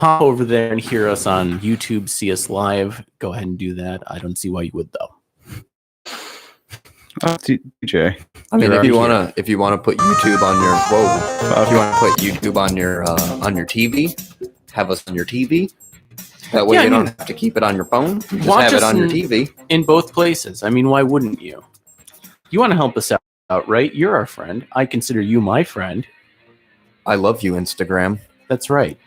Hop over there and hear us on YouTube, see us live. Go ahead and do that. I don't see why you would though. DJ. I mean, if you wanna put YouTube on your if you want to put YouTube on your TV, have us on your TV. That way you don't have to keep it on your phone. You just have it on your TV. In both places. I mean, why wouldn't you? You want to help us out, right? You're our friend. I consider you my friend. I love you, Instagram. That's right.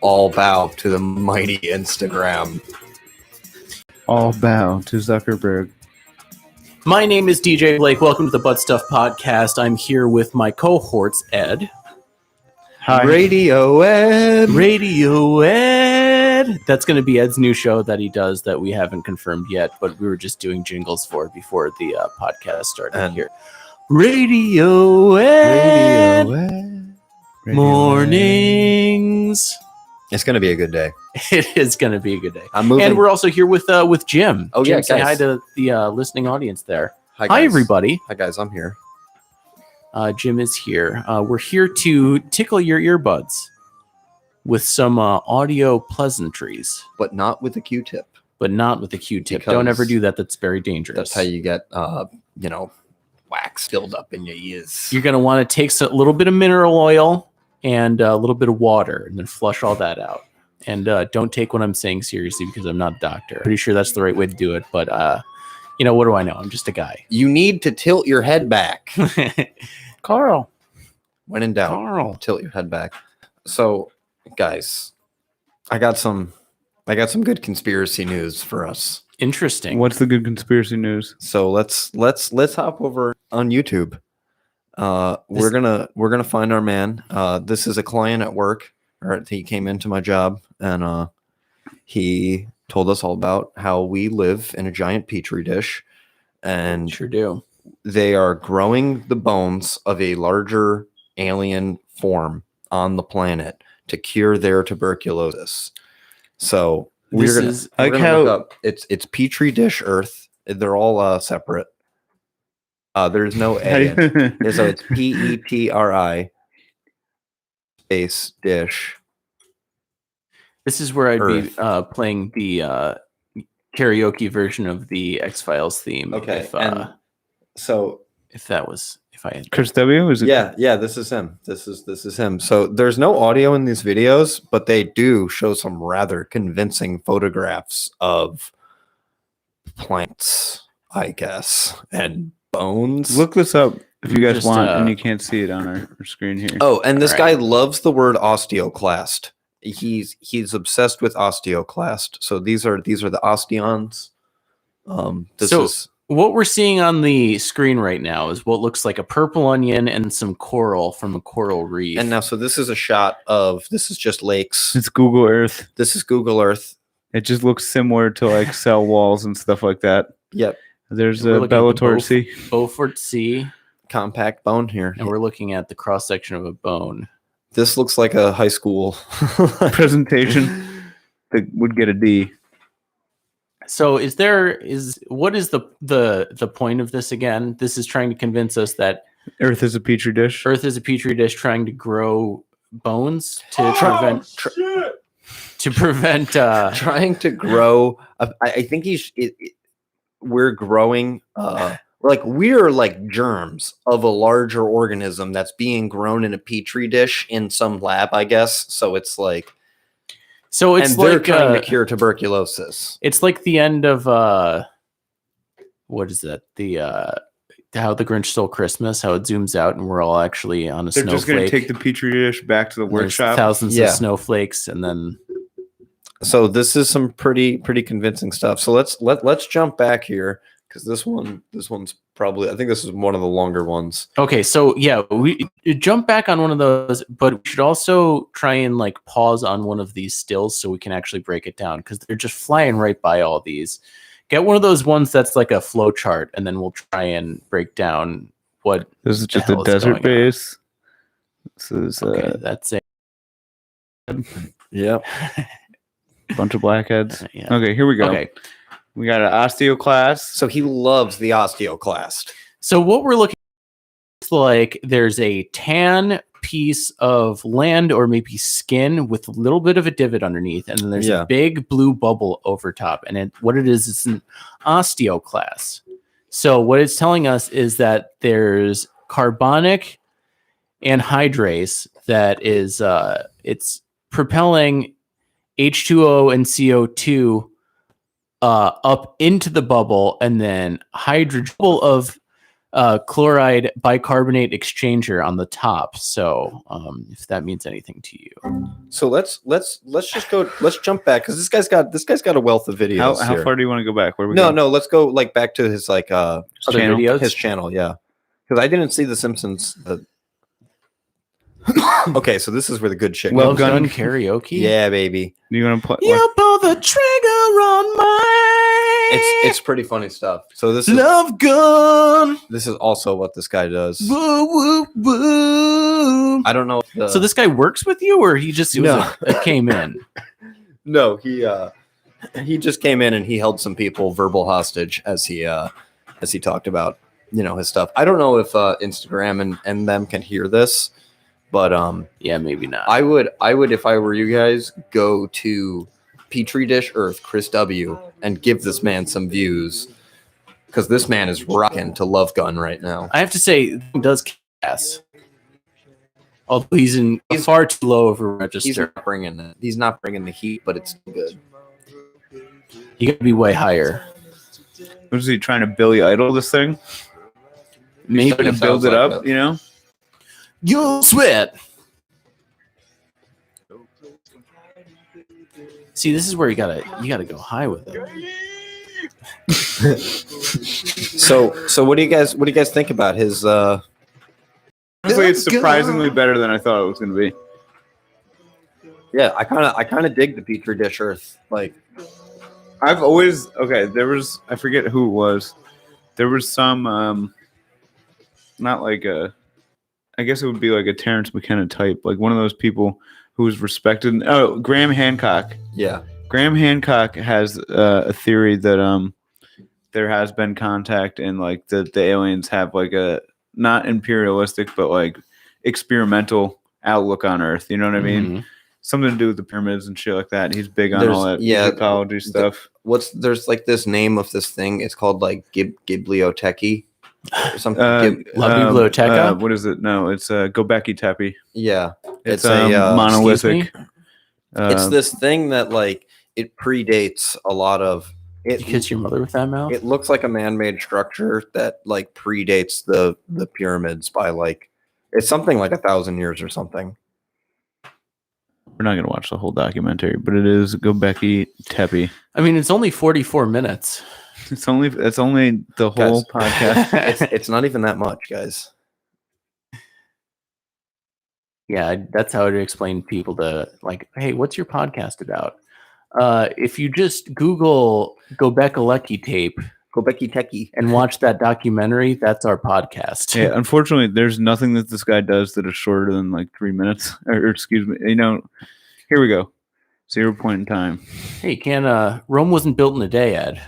All bow to the mighty Instagram. All bow to Zuckerberg. My name is DJ Blake. Welcome to the Butt Stuff Podcast. I'm here with my cohorts, Ed. Hi. Radio Ed. Radio Ed. That's going to be Ed's new show that he does that we haven't confirmed yet, but we were just doing jingles before the podcast started here. Radio Ed. Radio Ed. Mornings. It's going to be a good day. It is going to be a good day. I'm moving. And we're also here with Jim. Oh, Jim, yeah, say guys. hi to the listening audience there. Hi, Hi, everybody. Hi, guys. I'm here. Jim is here. We're here to tickle your earbuds with some audio pleasantries. But not with a Q-tip. But not with a Q-tip. Because Don't ever do that. That's very dangerous. That's how you get, wax filled up in your ears. You're going to want to take a little bit of mineral oil and a little bit of water and then flush all that out. And don't take what I'm saying seriously because I'm not a doctor. Pretty sure that's the right way to do it. But, what do I know? I'm just a guy. You need to tilt your head back. Carl. When in doubt, Carl. tilt your head back. So, guys, I got some good conspiracy news for us. Interesting. What's the good conspiracy news? So let's hop over on YouTube. We're gonna find our man. This is a client at work. Or he came into my job and he told us all about how we live in a giant petri dish, and Sure do. they are growing the bones of a larger alien form on the planet to cure their tuberculosis. So we're gonna look up. It's petri dish Earth. They're all separate. There's no A. So it's PETRI space dish. This is where I'd Earth. be playing the karaoke version of the X-Files theme. Okay, If, if I had Chris W. Is it? Yeah. This is him. This is him. So there's no audio in these videos, but they do show some rather convincing photographs of plants, I guess, and bones. Look this up if you guys Just, want, and you can't see it on our screen here. Oh, and this All guy right. loves the word osteoclast. He's obsessed with osteoclast. So these are the osteons. What we're seeing on the screen right now is what looks like a purple onion and some coral from a coral reef. And now, so this is a shot of, this is just lakes. It's Google Earth. This is Google Earth. It just looks similar to like cell walls and stuff like that. Yep. There's We're a looking at the Bellator Sea. Beaufort Sea, Compact bone here. and we're looking at the cross section of a bone. This looks like a high school. Presentation that would get a D. So what is the point of this again? This is trying to convince us that Earth is a petri dish. Earth is a petri dish trying to grow bones to prevent Trying to grow. I think we're growing. We're like germs of a larger organism that's being grown in a petri dish in some lab, I guess. So it's like. So it's and they're like trying to cure tuberculosis. It's like the end of what is that? The How the Grinch Stole Christmas. How it zooms out and we're all actually on a They're snowflake. just going to take the petri dish back to the And there's workshop. thousands of snowflakes, and then. So this is some pretty convincing stuff. So let's jump back here because this one's probably, I think this is one of the longer ones. Okay, so yeah, we jump back on one of those, but we should also try and like pause on one of these stills so we can actually break it down because they're just flying right by all these. Get one of those ones that's like a flow chart, and then we'll try and break down what. This is just the a hell is desert going on. base. This is Okay, that's it. Yep. bunch of blackheads. Yeah. Okay, here we go. Okay, We got an osteoclast. So he loves the osteoclast. so what we're looking at is like there's a tan piece of land or maybe skin with a little bit of a divot underneath, and then there's a big blue bubble over top. And what it is, it's an osteoclast. So what it's telling us is that there's carbonic anhydrase that is it's propelling H2O and CO2 up into the bubble, and then hydrogen of chloride bicarbonate exchanger on the top. So if that means anything to you. So let's just go. Let's jump back because this guy's got a wealth of videos. How far do you want to go back? Where we no, let's go like back to his like other channel, videos. His channel, yeah. Because I didn't see The Simpsons. Okay, so this is where the good shit. Well Gun karaoke. Yeah, baby. You want to play? You pull the trigger on my. It's pretty funny stuff. So this is Love Gun. This is also what this guy does. Woo, woo, woo. I don't know. So this guy works with you, or he just came in? No, he just came in and he held some people verbal hostage as he talked about his stuff. I don't know if Instagram and them can hear this, but yeah, maybe not. I would if I were you guys go to Petri Dish Earth Chris W and give this man some views because this man is rocking to Love Gun right now. I have to say, he does kick-ass. Although he's far too low of a register. He's not bringing the heat, but it's good. You got to be way higher. Was he trying to Billy Idol this thing? Maybe to build it up, You'll sweat. See, this is where you gotta go high with it. So what do you guys think about his? Honestly, it's surprisingly better than I thought it was going to be. Yeah, I kind of dig the Petri Dish Earth. Like, I've always there was, I forget who it was. There was some not like I guess it would be like a Terrence McKenna type, like one of those people who was respected. Oh, Graham Hancock. Yeah. Graham Hancock has a theory that there has been contact and like the aliens have like a not imperialistic but like experimental outlook on Earth. You know what I mean? Mm-hmm. Something to do with the pyramids and shit like that. He's big on all that ecology stuff. There's like this name of this thing. It's called like Gibliotechi or something. La Biblioteca? What is it? No, it's Göbekli Tepe. Yeah, it's a monolithic. It's this thing that like it predates a lot of. You kiss your mother with that mouth? It looks like a man-made structure that like predates the pyramids by like it's something like 1,000 years or something. We're not going to watch the whole documentary, but it is Göbekli Tepe. I mean, it's only 44 minutes. It's only the whole podcast. It's not even that much, guys. Yeah, that's how to explain people to like, hey, what's your podcast about? If you just Google Göbekli Tepe and watch that documentary, that's our podcast. Yeah, unfortunately, there's nothing that this guy does that is shorter than like 3 minutes. Or excuse me, here we go. 0 point in time. Hey, Rome wasn't built in a day, Ed.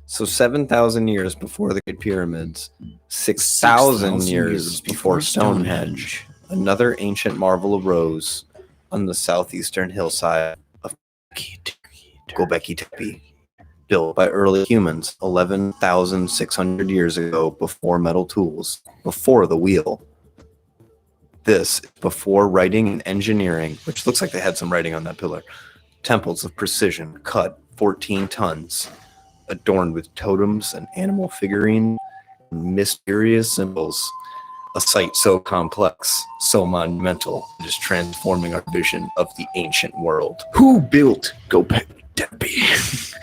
So 7,000 years before the Great Pyramids, 6,000 years before Stonehenge, another ancient marvel arose on the southeastern hillside of Göbekli Tepe. Built by early humans 11,600 years ago before metal tools, before the wheel. This before writing and engineering, which looks like they had some writing on that pillar. Temples of precision cut 14 tons, adorned with totems and animal figurines and mysterious symbols. A sight so complex, so monumental, it is transforming our vision of the ancient world. Who built Göbekli Tepe?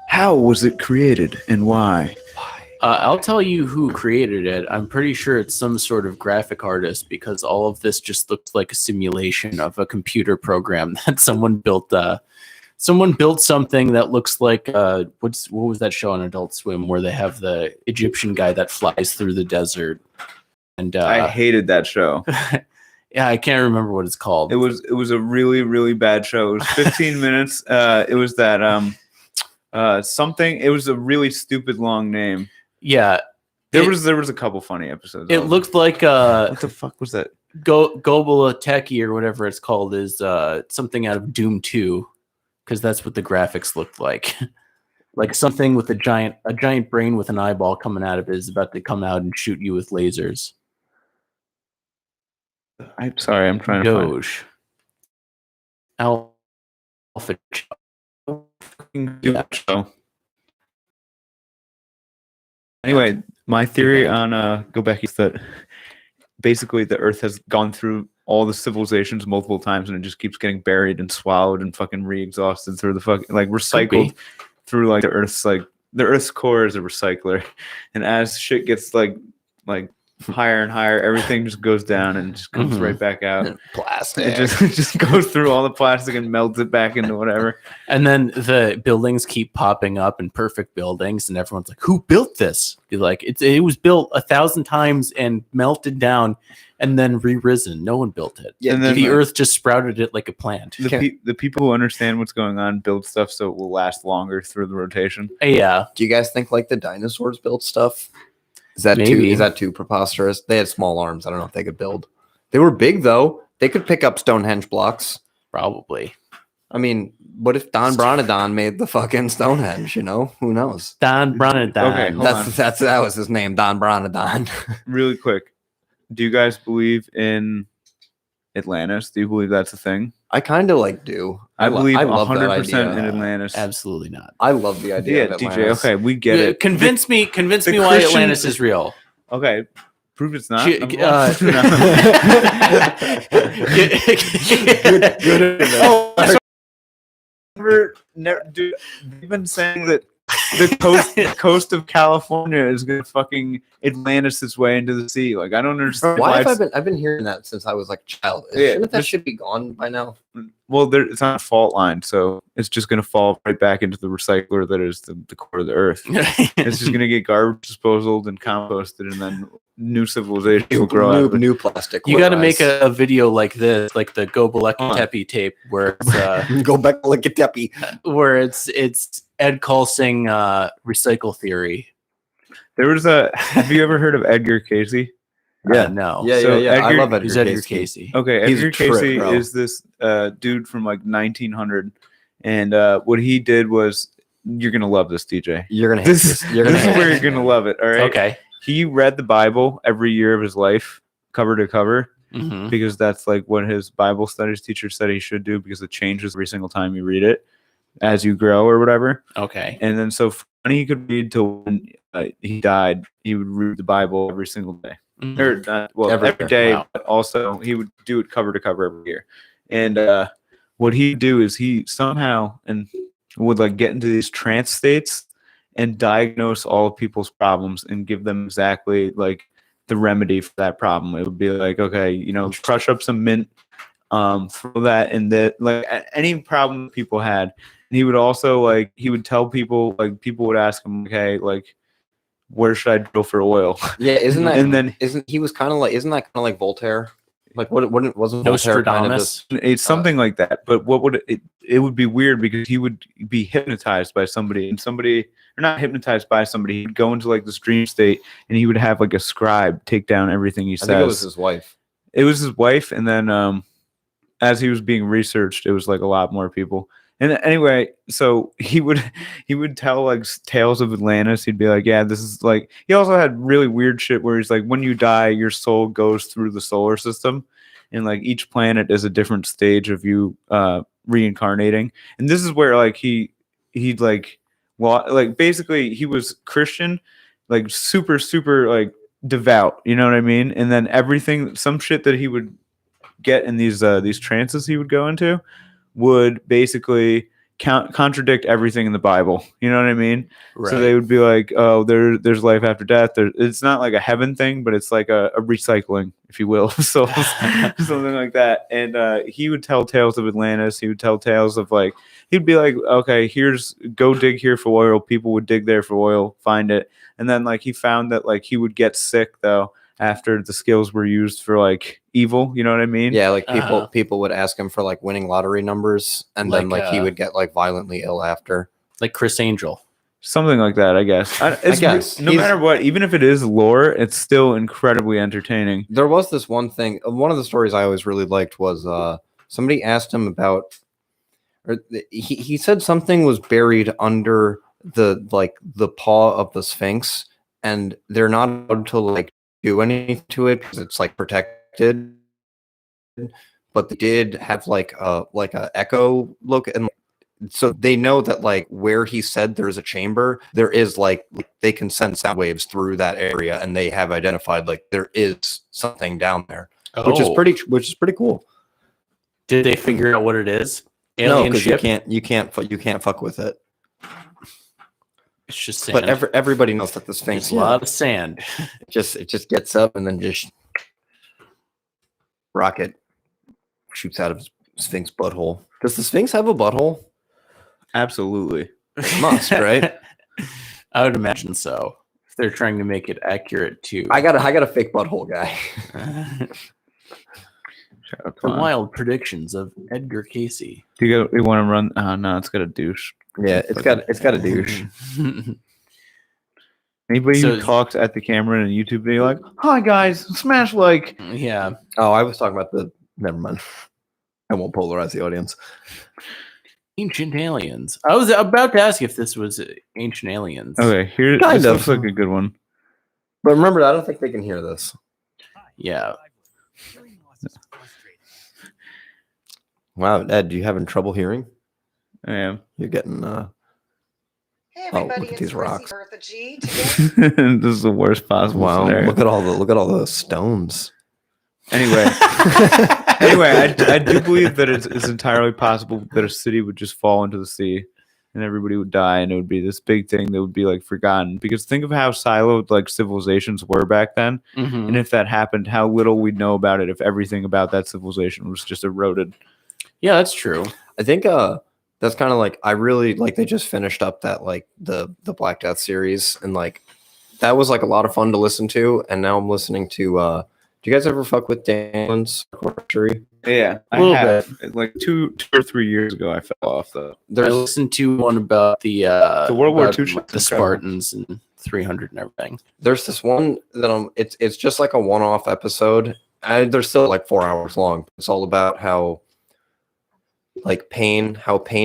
How was it created and why? I'll tell you who created it. I'm pretty sure it's some sort of graphic artist because all of this just looks like a simulation of a computer program that someone built. Someone built something that looks like what was that show on Adult Swim where they have the Egyptian guy that flies through the desert? And I hated that show. Yeah, I can't remember what it's called. It was a really, really bad show. It was 15 minutes. It was that something. It was a really stupid long name. Yeah, there was a couple funny episodes. It looked like what the fuck was that? Gobola Techie or whatever it's called is something out of Doom 2, because that's what the graphics looked like. Like something with a giant brain with an eyeball coming out of it is about to come out and shoot you with lasers. I'm sorry, I'm trying Doge. Alpha. to Anyway, my theory on Gobekli is that basically the Earth has gone through all the civilizations multiple times and it just keeps getting buried and swallowed and fucking re-exhausted through the fucking like recycled through like the Earth's core is a recycler, and as shit gets like higher and higher, everything just goes down and just comes right back out. Plastic. It just goes through all the plastic and melts it back into whatever. And then the buildings keep popping up in perfect buildings, and everyone's like, "Who built this?" Be like, "It was built 1,000 times and melted down, and then re-risen. No one built it. Yeah, and then the Earth just sprouted it like a plant." The people who understand what's going on build stuff so it will last longer through the rotation. Yeah. Do you guys think like the dinosaurs built stuff? Is that too preposterous? They had small arms. I don't know if they could build. They were big though. They could pick up Stonehenge blocks. Probably. I mean, what if Don Bronodon made the fucking Stonehenge? You know, who knows? Don Bronodon. Okay, hold on. That was his name, Don Bronodon. Really quick, do you guys believe in Atlantis? Do you believe that's a thing? I kind of like do. I believe love that 100% idea. in Atlantis. Absolutely not. I love the idea. Yeah, of DJ. Atlantis. Okay, we get it. Convince me why Christian- Atlantis is real. Okay, prove it's not. Good. Oh, dude, they've been saying that the coast of California is gonna fucking Atlantis its way into the sea. Like I don't understand Why why. have I've been hearing that since I was like a child? Yeah, Shouldn't that should be gone by now? Well, it's not a fault line, so it's just gonna fall right back into the recycler that is the core of the Earth. It's just gonna get garbage disposal and composted, and then new civilization will grow out of it. New plastic. You got to make a video like this, like the Gobekli Tepe tape, where it's go back to like a tepe. where it's Ed Colsing recycle theory. There was have you ever heard of Edgar Casey? No. Yeah, So yeah. I Edgar- love Who's Edgar Edgar Casey. Casey? Okay, He's a Edgar trip, Casey bro. is this dude from like 1900, and what he did was, you're gonna love this, DJ. You're gonna hate this. You're gonna This is hate where this. you're gonna love it. All right. Okay. He read the Bible every year of his life, cover to cover, Mhm. because that's like what his Bible studies teacher said he should do, because it changes every single time you read it as you grow or whatever. Okay. And then so when he could read till when he died, he would read the Bible every single day. Mhm. Or not, well, Every every year. day, Wow. but also he would do it cover to cover every year. And what he'd do is he somehow would like get into these trance states and diagnose all of people's problems and give them exactly like the remedy for that problem. It would be like, okay, crush up some mint, throw that in any problem people had. And he would also he would tell people, like people would ask him, okay, like where should I drill for oil? Yeah, isn't that? And then isn't that kind of like Voltaire? Like what wasn't Voltaire kind of Nostradamus. just, it's something like that. But what would it would be weird because he would be hypnotized by somebody, or not hypnotized by somebody. He'd go into like this dream state, and he would have like a scribe take down everything he I says. think it was his wife. It was his wife, and then as he was being researched, it was like a lot more people. And anyway, so he would tell like tales of Atlantis. He'd be like, yeah, this is like. He also had really weird shit where he's like, when you die, your soul goes through the solar system, and like each planet is a different stage of you reincarnating. And this is where like he'd like, well, like basically he was Christian, like super like devout. You know what I mean? And then some shit that he would get in these trances he would go into would basically contradict everything in the Bible. You know what I mean? Right. So they would be like, oh, there's life after death. It's not like a heaven thing, but it's like a recycling, if you will. So something like that. And he would tell tales of Atlantis. He would tell tales of like, he'd be like, okay, go dig here for oil. People would dig there for oil, find it. And then like he found that like he would get sick though after the skills were used for like evil. You know what I mean? Yeah, like people would ask him for like winning lottery numbers, and then Like, like he would get like violently ill after. Like Chris Angel. Something like that, I guess. I guess. No matter what, even if it is lore, it's still incredibly entertaining. There was this one thing. One of the stories I always really liked was somebody asked him about, or he said something was buried under the paw of the Sphinx, and they're not allowed to like do anything to it because it's like protected. But they did have like a echo look, and so they know that like where he said there's a chamber, there is like they can send sound waves through that area, and they have identified like there is something down there, which is pretty cool. Did they figure out what it is? No, because you can't fuck with it. It's just sand. But everybody knows that the Sphinx, a lot of sand. It just gets up and then just rocket shoots out of Sphinx butthole. Does the Sphinx have a butthole? Absolutely. It must, right? I would imagine so. If they're trying to make it accurate too. I got a fake butthole guy. The wild predictions of Edgar Casey. Do you want to run? Oh no, it's got a douche. Yeah, it's got a douche. Anybody who talks at the camera in a YouTube video, like, "Hi guys, smash like." Yeah. Oh, I was talking about never mind. I won't polarize the audience. Ancient aliens. I was about to ask if this was ancient aliens. Okay, here Kind this of. looks like a good one. But remember, I don't think they can hear this. Yeah. Wow, Ed, you having trouble hearing? I am. You're getting Hey oh, everybody, look at it's these Chrissy rocks. Bertha G. This is the worst possible wow. scenario. Look at all those stones. Anyway, I do believe that it's entirely possible that a city would just fall into the sea and everybody would die, and it would be this big thing that would be like forgotten. Because think of how siloed like civilizations were back then, Mhm. and if that happened, how little we'd know about it if everything about that civilization was just eroded. Yeah, that's true. I think that's kind of like I really like they just finished up that like the Black Death series, and like that was like a lot of fun to listen to, and now I'm listening to do you guys ever fuck with Dan's Archery? Yeah, I Little have. Like two or 3 years ago, I fell off though. I There's listened to one about the World War about, II like, shit's the incredible. Spartans and 300 and everything. there's this one that it's just like a one-off episode. They're still like 4 hours long. It's all about how pain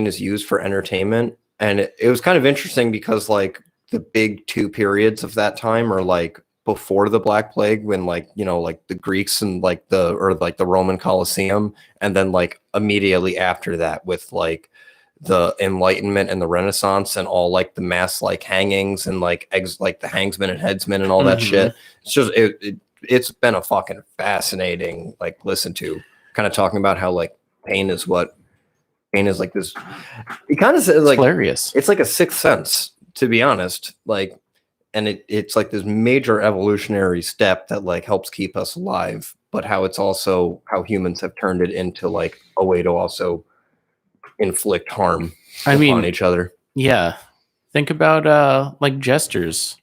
is used for entertainment, and it was kind of interesting because like the big two periods of that time are like before the Black Plague, when like the Greeks and like the Roman Colosseum, and then like immediately after that with like the Enlightenment and the Renaissance and all like the mass like hangings and like the hangsmen and headsmen and all that Mhm. shit. It's just it's been a fucking fascinating like listen to, kind of talking about how like pain is like this. It kind of says It's like hilarious. it's like a sixth sense, to be honest. Like, and it's like this major evolutionary step that like helps keep us alive, but how it's also how humans have turned it into like a way to also inflict harm upon each other. Yeah. Think about like jesters.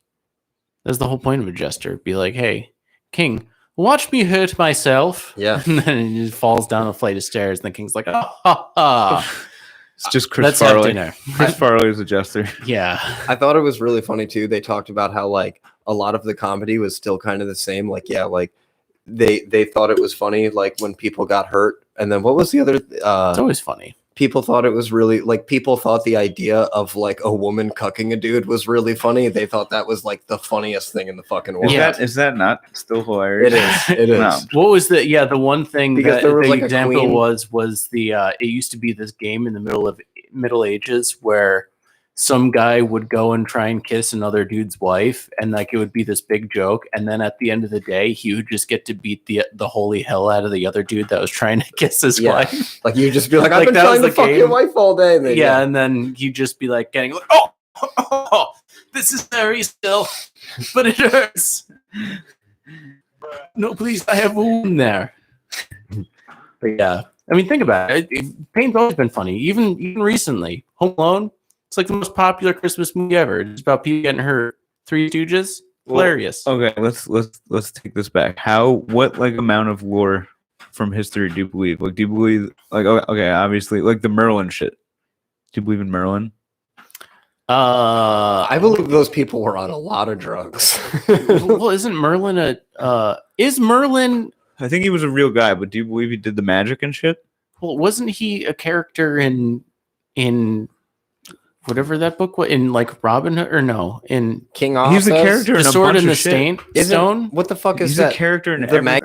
That's the whole point of a jester. Be like, hey, king, watch me hurt myself. Yeah. And then he just falls down a flight of stairs, and the king's like, oh, ha, ha. It's just Chris Let's have Farley. dinner. Chris Farley is a jester. Yeah. I thought it was really funny too. They talked about how like a lot of the comedy was still kind of the same. Like, yeah, like they thought it was funny like when people got hurt, and then what was the other It's always funny. people thought it was really like people thought the idea of like a woman cucking a dude was really funny. They thought that was like the funniest thing in the fucking world. Yeah. Is that not still hilarious? It is. It is. No. What was the one thing Because that there was the like a example queen- was the it used to be this game in the Middle Ages where some guy would go and try and kiss another dude's wife, and like it would be this big joke, and then at the end of the day he would just get to beat the holy hell out of the other dude that was trying to kiss his Yeah. wife. Like you just be like, I've Like, been that was trying to the fuck game. your wife all day. And then, Yeah, and then he'd just be like getting like, oh, this is very still, but it hurts. No, please, I have a wound there. But yeah, I mean, think about it. Pain's always been funny, even recently. Home Alone, it's like the most popular Christmas movie ever. It's about people getting hurt. Three Stooges, hilarious. Okay, let's take this back. What like amount of lore from history do you believe? Like, do you believe like okay, obviously like the Merlin shit? Do you believe in Merlin? I believe those people were on a lot of drugs. Well, isn't Merlin is Merlin? I think he was a real guy, but do you believe he did the magic and shit? Well, wasn't he a character in whatever that book was, in like Robin Hood, or no, in King Arthur. He's a character The in a Sword bunch and the of shit. Stone? What the fuck is He's that? a character in The every... mag-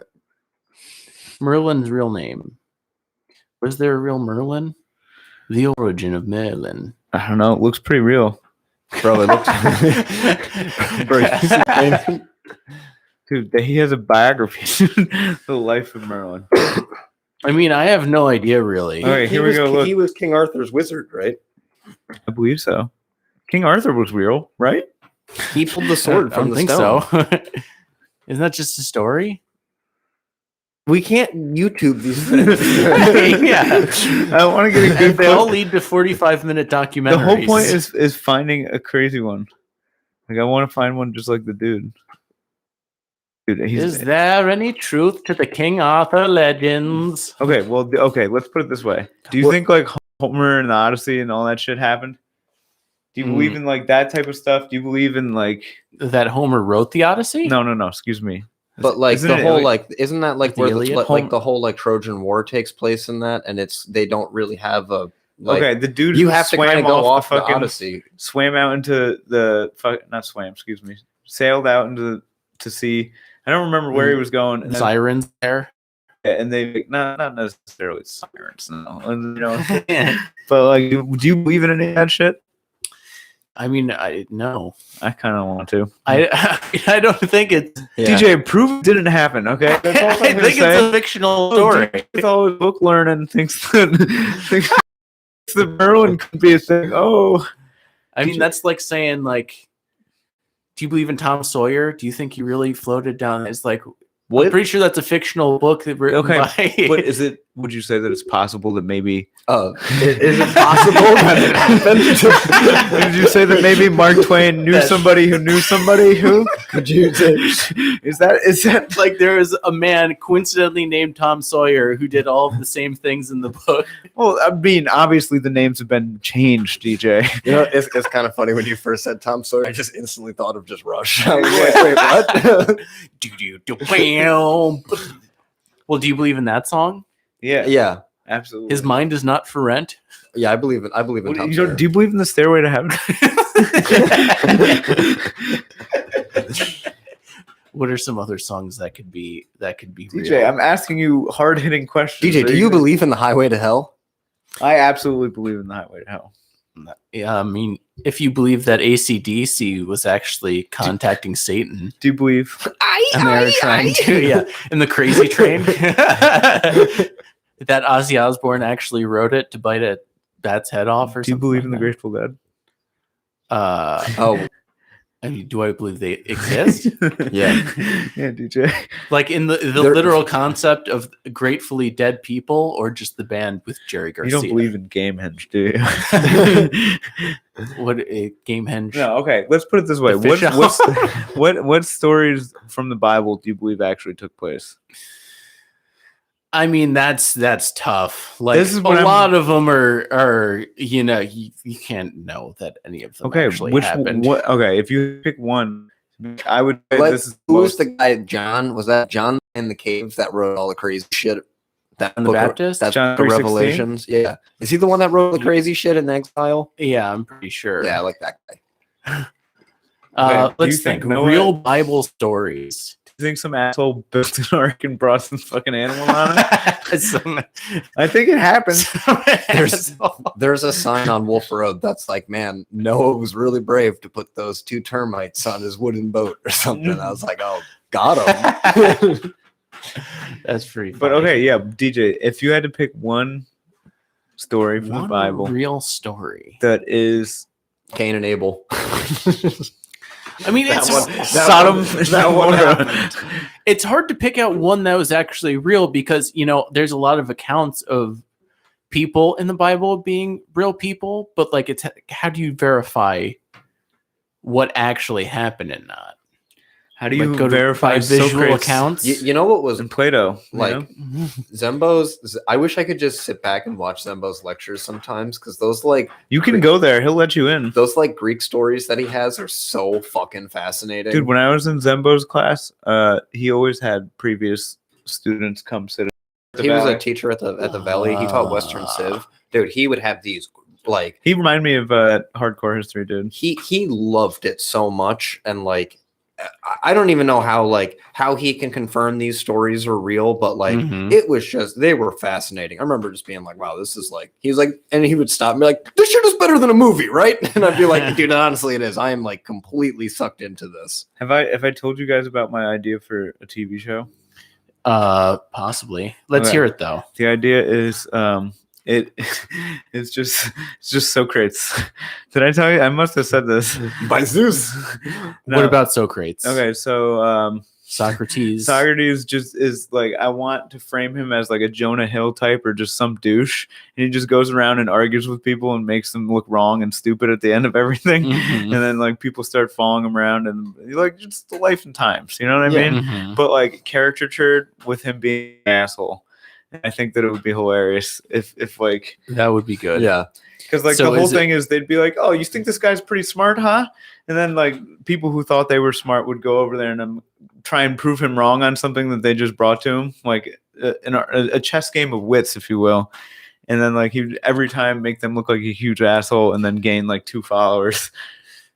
Merlin's real name. Was there a real Merlin? The origin of Merlin. I don't know. It looks pretty real. Bro, it looks. Dude, he has a biography. The Life of Merlin. I mean, I have no idea really. All right, here we go. Look. He was King Arthur's wizard, right? I believe so. King Arthur was real, right? He pulled the sword I from don't the think stone. so. Isn't that just a story? We can't YouTube these things. Yeah. I want to get a And good they all clip. lead to 45-minute documentaries. The whole point is finding a crazy one. Like, I want to find one just like the dude. Dude, Is there any truth to the King Arthur legends? Okay, well, okay, let's put it this way. Do you think like Homer and the Odyssey and all that shit happened? Do you believe in like that type of stuff? Do you believe in like That Homer wrote the Odyssey? no, excuse me. But like Isn't the it, whole like- isn't that like the where Iliad? like the whole like Trojan War takes place in that, and they don't really have a like, okay, the dude you who have to swam kind of go off the the fucking Odyssey. swam out into the not swam, excuse me, sailed out into to sea. I don't remember where he was going. And then, Sirens there. and they not necessarily sirens, no, and, you know. But like, do you believe in any of that shit? I mean, I no. I kind of want to. I don't think it's. Yeah. DJ, prove it didn't happen. Okay, that's all I I'm gonna think say. it's a fictional Oh, story. dude, with all his book learning, thinks that the Merlin could be a thing. Oh, I mean, that's like saying, like, do you believe in Tom Sawyer? Do you think he really floated down? It's like, I'm pretty sure that's a fictional book that written by. But is it? Would you say that it's possible that maybe? Is it possible that it happened? Did you say that maybe Mark Twain knew somebody who knew somebody who? Could you say? Is that Like, there is a man coincidentally named Tom Sawyer who did all of the same things in the book. Well, I mean, obviously the names have been changed, DJ. You know, it's kind of funny when you first said Tom Sawyer. I just instantly thought of just Rush. I was like, wait, what? Well, do you believe in that song? Yeah, Yeah, absolutely. His mind is not for rent. yeah, I believe in Tom You Sawyer. don't, do you believe in the Stairway to Heaven? What are some other songs that could be DJ, real? I'm asking you hard hitting questions. DJ, do you believe in the Highway to Hell? I absolutely believe in the Highway to Hell. Yeah, I mean, if you believe that AC/DC was actually contacting Satan, Do you believe? and they were trying to, in the Crazy Train, that Ozzy Osbourne actually wrote it to bite a bat's head off, or Do you something believe in the like Grateful Dead? that. Oh, I mean, do I believe they exist? Yeah. Yeah, DJ. Like in the There- literal concept of gratefully dead people, or just the band with Jerry You Garcia? don't believe in Gamehenge, do you? What a Gamehenge? No, okay. Let's put it this way: The fish what stories from the Bible do you believe actually took place? I mean, that's tough. Like, This is a what I'm- lot of them are you know, you can't know that any of them Okay, actually which happened. what? Okay, if you pick one, I would say like, this is who was most- the guy? John? Was that John in the cave that wrote all the crazy shit? That John the book of- Baptist? That's John the 3:16? Revelations. Yeah, is he the one that wrote the crazy shit in exile? Yeah, I'm pretty sure. Yeah, I like that guy. Okay, do you Let's think think. Noah- Real Bible stories. Do you think some asshole built an ark and brought some fucking animal on it? Some- I think it happened. There's a sign on Wolf Road that's like, man, Noah was really brave to put those 2 termites on his wooden boat or something. I was like, oh, got him. That's pretty. But funny. okay, yeah, DJ, if you had to pick one story from the One Bible real story. that is Cain and Abel. I mean, it's Sodom, that one happened. it's hard to pick out one that was actually real because, you know, there's a lot of accounts of people in the Bible being real people, but like, it's how do you verify what actually happened and not? How do you Like, go to verify by visual Socrates accounts? You know what was and Plato? like know? Zembo's? I wish I could just sit back and watch Zembo's lectures sometimes because those like You can go there. He'll let you in. those like Greek stories that he has are so fucking fascinating. Dude, when I was in Zembo's class, he always had previous students come sit. he was a teacher at the Valley. He taught Western Civ. Dude, he would have these like He reminded me of hardcore history, dude. he loved it so much, and like I don't even know how he can confirm these stories are real, but like Mhm. it was just they were fascinating. I remember just being like, wow, this is like he's like, and he would stop and be like, this shit is better than a movie, right? And I'd be like, dude, honestly, it is. I am like completely sucked into this. Have I told you guys about my idea for a TV show? Possibly. Let's Okay. hear it though. The idea is it's just Socrates. Did I tell you? I must have said this. By Zeus. No. What about Socrates? Okay, so Socrates. Socrates just is like, I want to frame him as like a Jonah Hill type or just some douche, and he just goes around and argues with people and makes them look wrong and stupid at the end of everything. Mhm. And then like people start following him around and like just the life and times, you know what I Yeah. mean? Mhm. But like caricatured with him being an asshole. I think that it would be hilarious if like, That would be good. Yeah. because like So the whole is it- thing is they'd be like, oh, you think this guy's pretty smart, huh? And then like people who thought they were smart would go over there and try and prove him wrong on something that they just brought to him, like a chess game of wits, if you will. And then like he'd every time make them look like a huge asshole and then gain like 2 followers.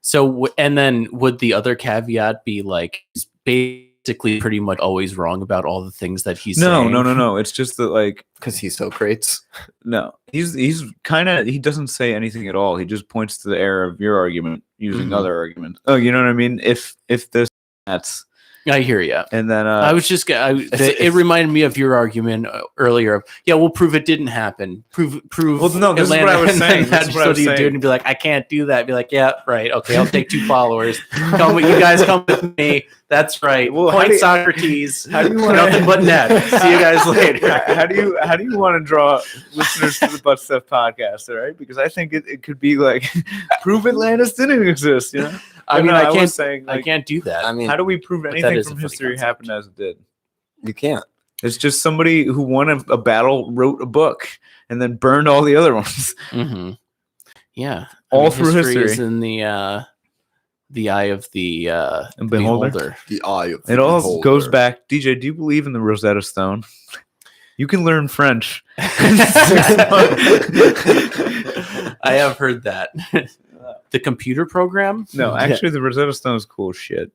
So, and then would the other caveat be like he's basically pretty much always wrong about all the things that he's saying? No. It's just that like, Because he's Socrates. no, he's kind of, he doesn't say anything at all. He just points to the error of your argument using Mhm. other arguments. Oh, you know what I mean? If this, that's, I hear you. and then I was just, it reminded me of your argument earlier. Of, yeah, we'll prove it didn't happen. Prove. Well, no, this is what I was and then saying. This that's is what I what was you do, saying. and be like, I can't do that. Be like, yeah, right, okay, I'll take 2 followers. Come with you guys. Come with me. That's right. Well, how Point do you- Socrates. how do you wanna- Nothing but net. See you guys later. how do you want to draw listeners to the Butt Stuff podcast? All right, because I think it could be like prove Atlantis didn't exist. You know, I mean, No, I was can't. saying, I like, can't do that. I mean, how do we prove that anything is a from funny history concept. happened as it did? you can't. It's just somebody who won a battle wrote a book and then burned all the other ones. Mm-hmm. Yeah, All through history. is in the eye of the Beholder. The eye of It all goes back. DJ, do you believe in the Rosetta Stone? You can learn French. I have heard that. The computer program? No, actually, the Rosetta Stone is cool shit.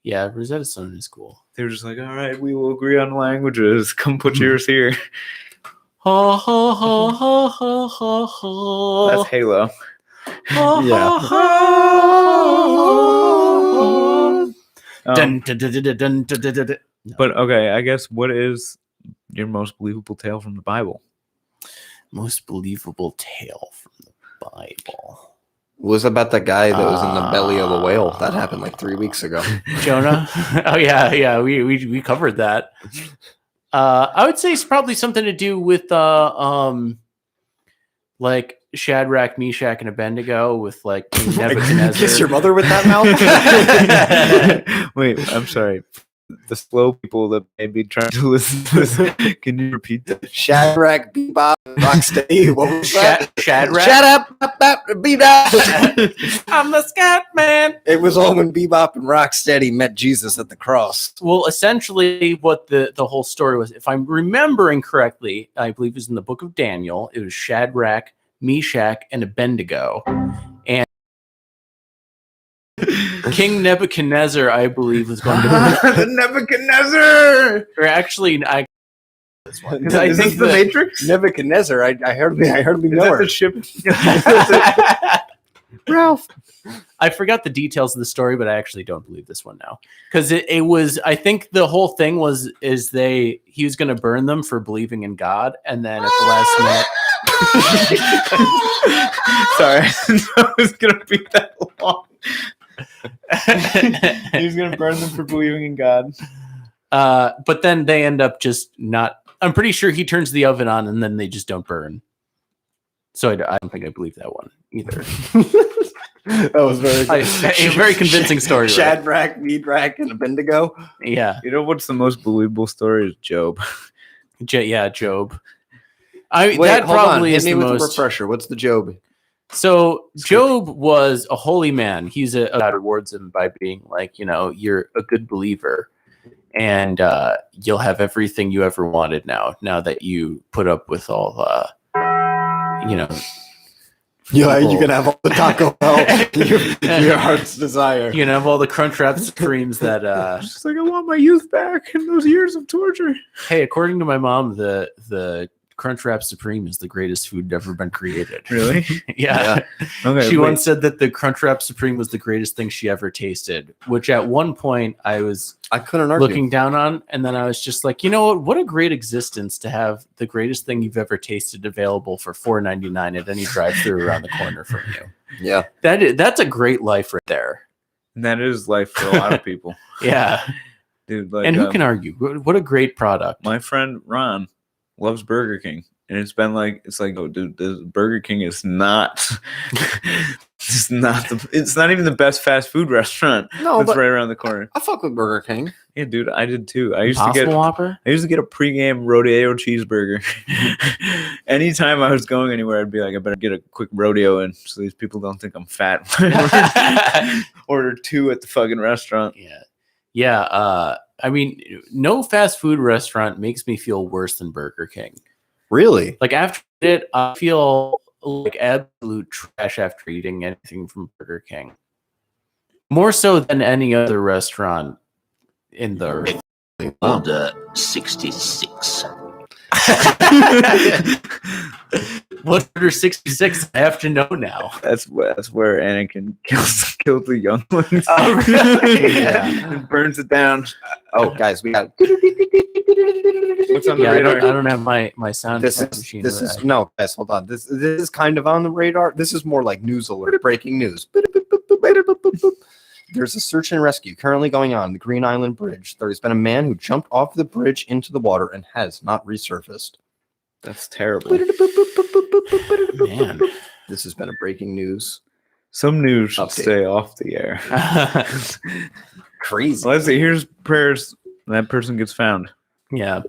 Yeah, Rosetta Stone is cool. They were just like, all right, we will agree on languages. Come put yours here. Ha ha ha ha ha ha ha. That's Halo. Ha, Yeah. ha, ha, ha. Dun, dun, dun, dun, dun, dun, dun, dun, dun. But okay, I guess what is your most believable tale from the Bible? Most believable tale from the Bible. Was about the guy that was in the belly of a whale. That happened like 3 weeks ago. Jonah? Oh yeah, we covered that. I would say it's probably something to do with like Shadrach, Meshach, and Abednego with like King Nebuchadnezzar. Kiss your mother with that mouth? Wait, I'm sorry. The slow people that may be trying to listen to this, can you repeat that? Shadrach, Bebop, Rocksteady. What was that? Shadrach? Shut up, Bebop. I'm the scat man. It was all when Bebop and Rocksteady met Jesus at the cross. Well, essentially, what the whole story was, if I'm remembering correctly, I believe it was in the book of Daniel. It was Shadrach, Meshach, and Abednego, and King Nebuchadnezzar, I believe, was going to. The Nebuchadnezzar! Or actually, I Is think this the that- Matrix? Nebuchadnezzar, I hardly Is know that her. the ship? Ralph. I forgot the details of the story, but I actually don't believe this one now because it was. I think the whole thing he was going to burn them for believing in God, and then at the last minute. Sorry, I was gonna be that long. He's gonna burn them for believing in God. But then they end up just not. I'm pretty sure he turns the oven on, and then they just don't burn. So I don't think I believe that one either. That was very a very convincing story. Right? Shadrach, Meshach, and Abednego. Yeah, You know what's the most believable story is Job. Job. Wait, that hold probably on. is Hit the me with most. a refresher. What's the Job? So Job was a holy man. God rewards him by being like, you're a good believer, and you'll have everything you ever wanted now that you put up with all, Yeah, you people. can have all the Taco Bell, your heart's desire. You can have all the Crunchwrap Supremes that. She's like, I want my youth back and those years of torture. Hey, according to my mom, the Crunchwrap Supreme is the greatest food ever been created. Really? Yeah. Okay. She once said that the Crunchwrap Supreme was the greatest thing she ever tasted, which at one point I couldn't argue. looking down on, and then I was just like, you know what a great existence to have the greatest thing you've ever tasted available for $4.99 at any drive-thru around the corner from you. Yeah. That's a great life right there. And that is life for a lot of people. Yeah. Dude, like, And who can argue? What a great product. My friend Ron loves Burger King. And it's like, oh, dude, this Burger King is not, it's not even the best fast food restaurant. No, that's but right around the corner. I fuck with Burger King. Yeah, dude, I did too. I used Impossible Whopper? to get a pregame rodeo cheeseburger. Anytime I was going anywhere, I'd be like, I better get a quick rodeo in so these people don't think I'm fat. Order 2 at the fucking restaurant. Yeah. Yeah. I mean, no fast food restaurant makes me feel worse than Burger King. Really? Like after it, I feel like absolute trash after eating anything from Burger King. More so than any other restaurant in the earth. Order 66. What's Order 66? I have to know now. That's where Anakin kills the younglings. Oh, really? Yeah. And burns it down. Oh, guys, we got. What's on the Yeah, I radar? don't have my sound This effect is machine. this with is that. no, guys. Hold on. This is kind of on the radar. This is more like news alert, breaking news. There's a search and rescue currently going on the Green Island Bridge. There has been a man who jumped off the bridge into the water and has not resurfaced. That's terrible. Man. This has been a breaking news. Some news should Update. stay off the air. Crazy. Let's see. Here's prayers. That person gets found. Yeah.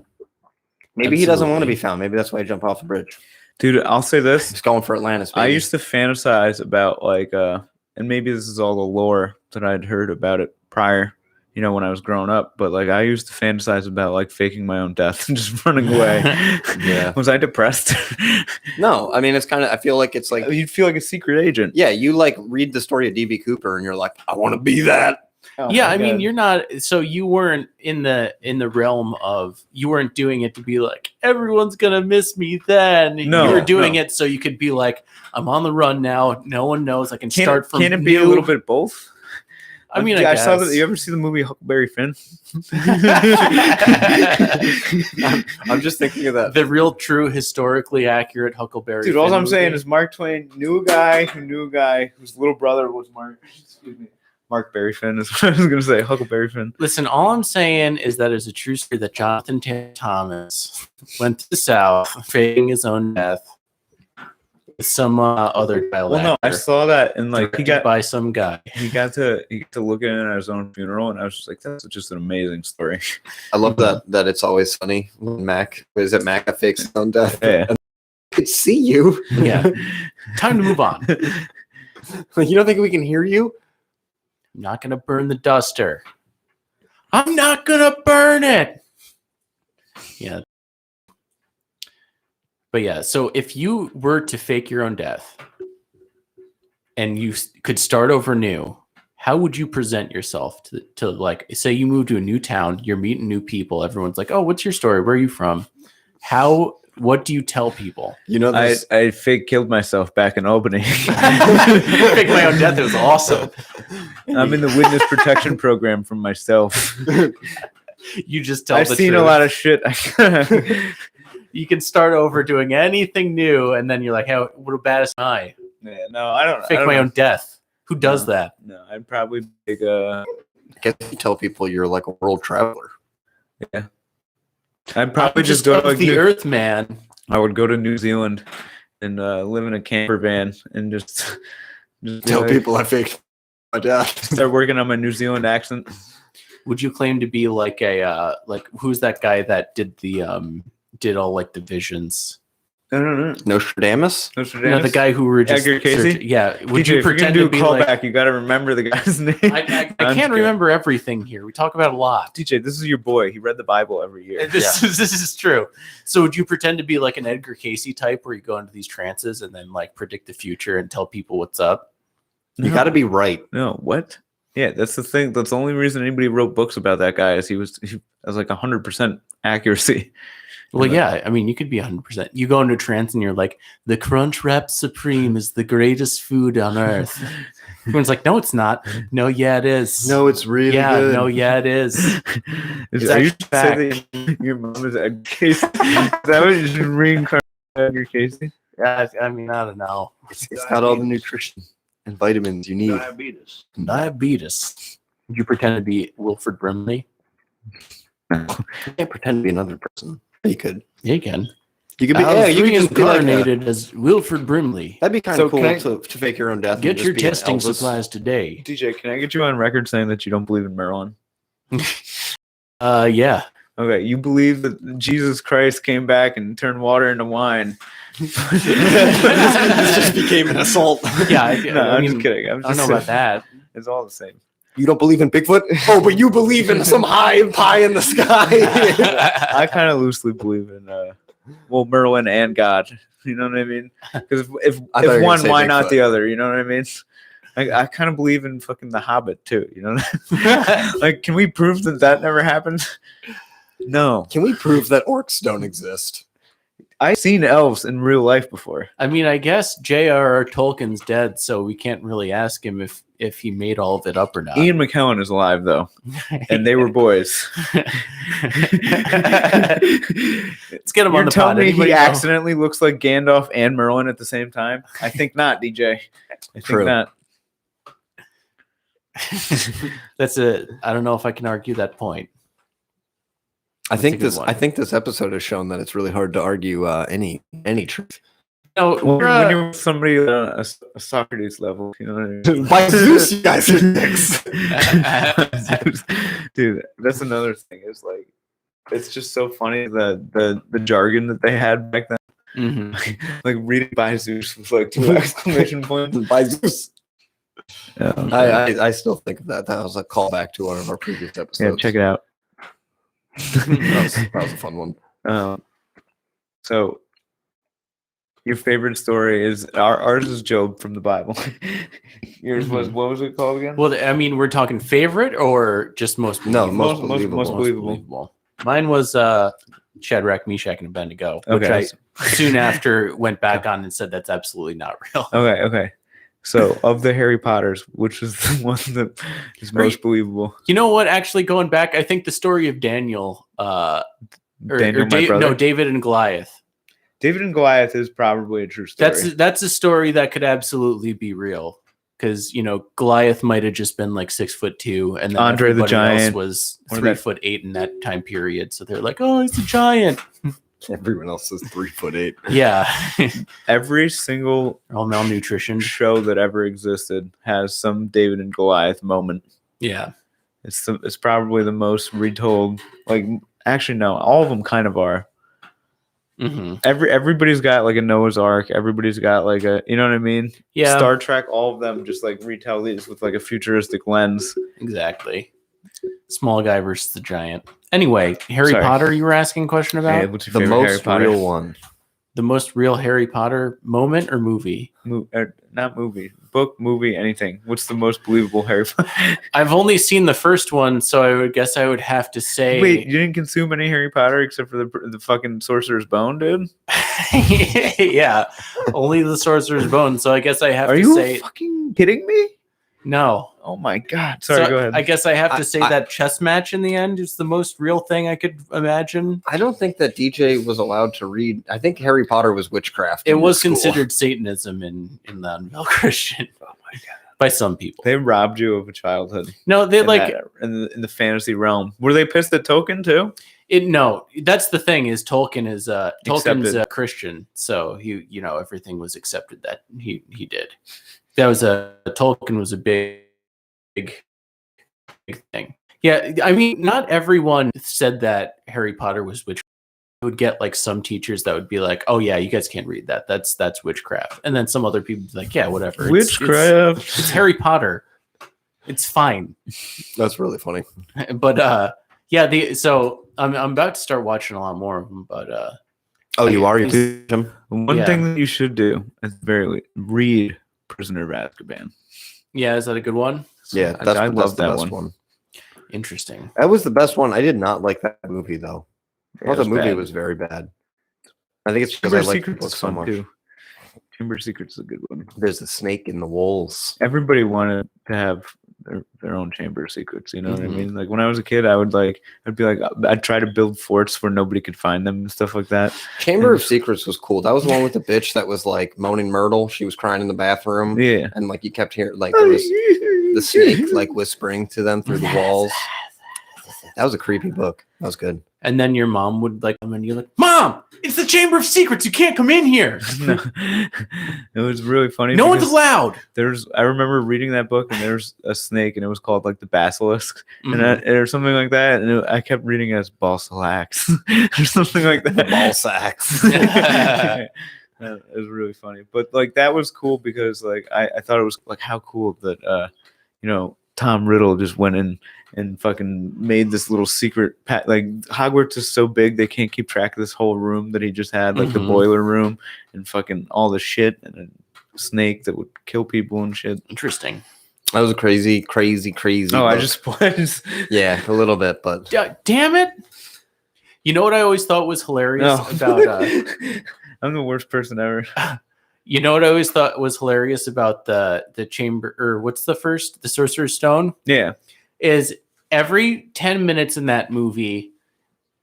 Maybe he doesn't want to Absolutely. be found. Maybe that's why he jumped off the bridge. Dude, I'll say this. He's going for Atlantis. I baby. used to fantasize about like and maybe this is all the lore that I'd heard about it prior, when I was growing up, but like I used to fantasize about like faking my own death and just running away. Yeah. Was I depressed? No, I mean it's kind of. I feel like it's like You'd feel like a secret agent. yeah, you like read the story of DB Cooper and you're like, I want to be that. Yeah, my I mean, God. you're not. So you weren't in the realm of. You weren't doing it to be like everyone's gonna miss me. Then No, you were doing no. it so you could be like, I'm on the run now. No one knows. I can start from. Can it be a new. little bit both? I mean, I saw guess. that. You ever see the movie Huckleberry Finn? I'm just thinking of that. the real, true, historically accurate Huckleberry. Dude, all Finn I'm saying movie. is Mark Twain knew a guy who knew a guy whose little brother was Mark Berry Finn is what I was going to say. Huckleberry Finn. Listen, all I'm saying is that it's a true story that Jonathan Taylor Thomas went to the South, faking his own death with some other child Well, no, I actor, saw that and like directed by some guy. he got to look in at his own funeral, and I was just like, that's just an amazing story. I love that it's always funny when Mac fakes his own death. Yeah. I could see you. Yeah, time to move on. Like, you don't think we can hear you? I'm not gonna burn the duster. I'm not gonna burn it. Yeah. But yeah, so if you were to fake your own death and you could start over new, how would you present yourself to like, say you move to a new town, you're meeting new people, everyone's like, oh, what's your story? Where are you from? What do you tell people? You know, I fake killed myself back in Albany. Fake my own death. It was awesome. I'm in the witness protection program from myself. You just tell I've the seen truth. a lot of shit. You can start over doing anything new, and then you're like, "How? What bad am I? Yeah, no, I don't. Fake my own death. Who does that?" No, I'd probably take I guess you tell people you're like a world traveler. I'd probably just go go to like the Earth Man. I would go to New Zealand and live in a camper van and just Just be Tell like, people I faked my death. start working on my New Zealand accent. Would you claim to be like a like who's that guy that did the did all like the visions? I don't know. Nostradamus? The guy who were just Edgar Casey? searching- Yeah. Would DJ, you if you're pretend gonna do to be a callback, like? you got to remember the guy's name. I I'm can't scared. remember everything here. We talk about a lot. DJ, this is your boy. He read the Bible every year. This is true. So would you pretend to be like an Edgar Casey type where you go into these trances and then like predict the future and tell people what's up? You got to be right. No, what? Yeah, that's the thing. That's the only reason anybody wrote books about that guy is he was like 100% accuracy. Well, yeah. I mean, you could be 100%. You go into a trance and you're like, the Crunch Wrap Supreme is the greatest food on earth. Everyone's like, no, it's not. No, yeah, it is. No, it's really good. No, yeah, it is. Is It's are you actually fact. saying that your mom is Edgar Casey? Is that what you should reincarnate Edgar Casey? Yeah, I mean, I don't know. It's got all the nutrition and vitamins you need. Diabetes. Diabetes. Would you pretend to be Wilford Brimley? You can't pretend to be another person. You could. Yeah, you can. You could be. Yeah, you could just be like reincarnated as Wilford Brimley. that'd be kind So of cool can I- to fake your own death. and Get just your be an testing Elvis. supplies today. DJ, can I get you on record saying that you don't believe in Merlin? Yeah. Okay, you believe that Jesus Christ came back and turned water into wine. This just became an assault. Yeah, I'm just kidding. I don't know about that. It's all the same. You don't believe in Bigfoot? Oh, but you believe in some high pie in the sky. I kind of loosely believe in Merlin and God. You know what I mean? Because if I thought you were one, gonna say why not Bigfoot. the other? You know what I mean? I kind of believe in fucking The Hobbit too. You know, like, can we prove that never happened? No, Can we prove that orcs don't exist? I've seen elves in real life before. I mean, I guess J.R.R. Tolkien's dead, so we can't really ask him if he made all of it up or not. Ian McKellen is alive though, and they were boys. Let's get him on You're the telling pod. me Anybody he know? accidentally looks like Gandalf and Merlin at the same time? I think not, DJ. I think True. not. I don't know if I can argue that point. I That's think a good this. one. I think this episode has shown that it's really hard to argue any truth. No, When we're, you're with somebody at a Socrates level, you know what I mean? By Zeus, you guys are dicks. Dude, that's another thing. Is like, it's just so funny the jargon that they had back then. Mhm. Like reading by Zeus with like 2 exclamation points. By Zeus. Yeah, I still think of that. That was a callback to one of our previous episodes. yeah, check it out. that was a fun one. So your favorite story is ours is Job from the Bible. Yours was, what was it called again? Well, I mean, we're talking favorite or just most No, believable? most believable. Mine was Shadrach, Meshach, and Abednego, which Okay. I soon after went back on and said that's absolutely not real. Okay. So of the Harry Potters, which is the one that is most Right. believable? You know what? Actually, going back, I think the story of Daniel, or Daniel, my brother. no, David and Goliath. David and Goliath is probably a true story. That's a story that could absolutely be real, because Goliath might have just been like 6'2", and then Andre the everybody else Giant. was Or 3'8" in that time period. So they're like, oh, he's a giant. Everyone else is 3'8". Yeah, Every single all malnutrition. show that ever existed has some David and Goliath moment. Yeah, It's probably the most retold. Like, actually, no, all of them kind of are. hmm Everybody's got like a Noah's Ark. Everybody's got like a, you know what I mean? yeah, Star Trek, all of them just like retell these with like a futuristic lens. exactly. Small guy versus the giant. Anyway, Harry Sorry. Potter. You were asking a question about Hey, what's your The favorite Harry most Potter? real one. the most real Harry Potter moment or movie. Not movie, book, movie, anything. What's the most believable Harry Potter? I've only seen the first one, so I would guess I would have to say. Wait, you didn't consume any Harry Potter except for the fucking Sorcerer's Bone, dude? Yeah, only the Sorcerer's Bone. So I guess I have Are to you say fucking kidding me? no. Oh my god! Sorry, So go ahead. I guess I have to I- say I- that chess match in the end is the most real thing I could imagine. I don't think that DJ was allowed to read. I think Harry Potter was witchcraft. It in was school. considered Satanism in the Unveiled Christian. Oh my god! By some people. They robbed you of a childhood. No, they in like that- in the fantasy realm. Were they pissed at Tolkien too? it. No, that's the thing is Tolkien is Tolkien's Accepted. Christian, so he everything was accepted that he did. Tolkien was a big thing. Yeah, I mean, not everyone said that Harry Potter was witchcraft. I would get like some teachers that would be like, "Oh yeah, you guys can't read that. That's witchcraft." And then some other people would be like, "Yeah, whatever. Witchcraft. It's Harry Potter. It's fine." That's really funny. But yeah, so I'm about to start watching a lot more of them. But Oh, you are? You do, Jim? One thing that you should do is read Prisoner of Azkaban. yeah, is that a good one? Yeah, I love the that best one. Interesting. That was the best one. I did not like that movie though. I thought the movie bad. was very bad. I think it's because I Chamber of like the Secrets book is so fun much. too. Chamber of Secrets is a good one. There's the snake in the walls. Everybody wanted to have their own Chamber of Secrets. You know what I Mhm. mean? Like when I was a kid, I'd try to build forts where nobody could find them and stuff like that. Chamber of Secrets was cool. That was the one with the bitch that was like moaning Myrtle. She was crying in the bathroom. Yeah. And like you kept hearing like there was the snake like whispering to them through the walls. That was a creepy book. That was good. And then your mom would like come in. You're like, "Mom, it's the Chamber of Secrets. You can't come in here. No. It was really funny. No one's because allowed." I remember reading that book and there's a snake and it was called like the basilisk Mhm. or something like that. And I kept reading it as Balsalax or something like that. Ball sacks. It was really funny. But like that was cool because like I thought it was like how cool that Tom Riddle just went in and fucking made this little secret like Hogwarts is so big they can't keep track of this whole room that he just had, like the Mhm. boiler room and fucking all the shit and a snake that would kill people and shit. Interesting. That was a crazy. Oh, I book. just Yeah, a little bit, but Damn it! You know what I always thought was hilarious about. I'm the worst person ever. You know what I always thought was hilarious about the chamber, or what's the Sorcerer's Stone, Yeah. is every 10 minutes in that movie,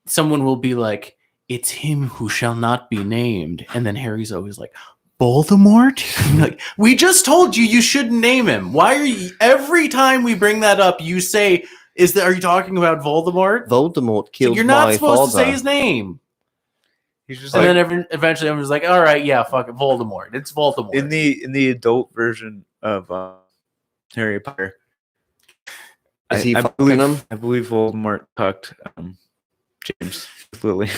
someone will be like, "It's him who shall not be named," and then Harry's always like, "Voldemort?" Like, we just told you shouldn't name him. Why are you? Every time we bring that up, you say, Are you talking about Voldemort?" Voldemort killed You're not my supposed father. to say his name. He's just And like then eventually everyone's like, "All right, yeah, fuck it, Voldemort. It's Voldemort." in the adult version of Harry Potter. Is he I fucking believe, him? I believe Voldemort tucked James with Lily.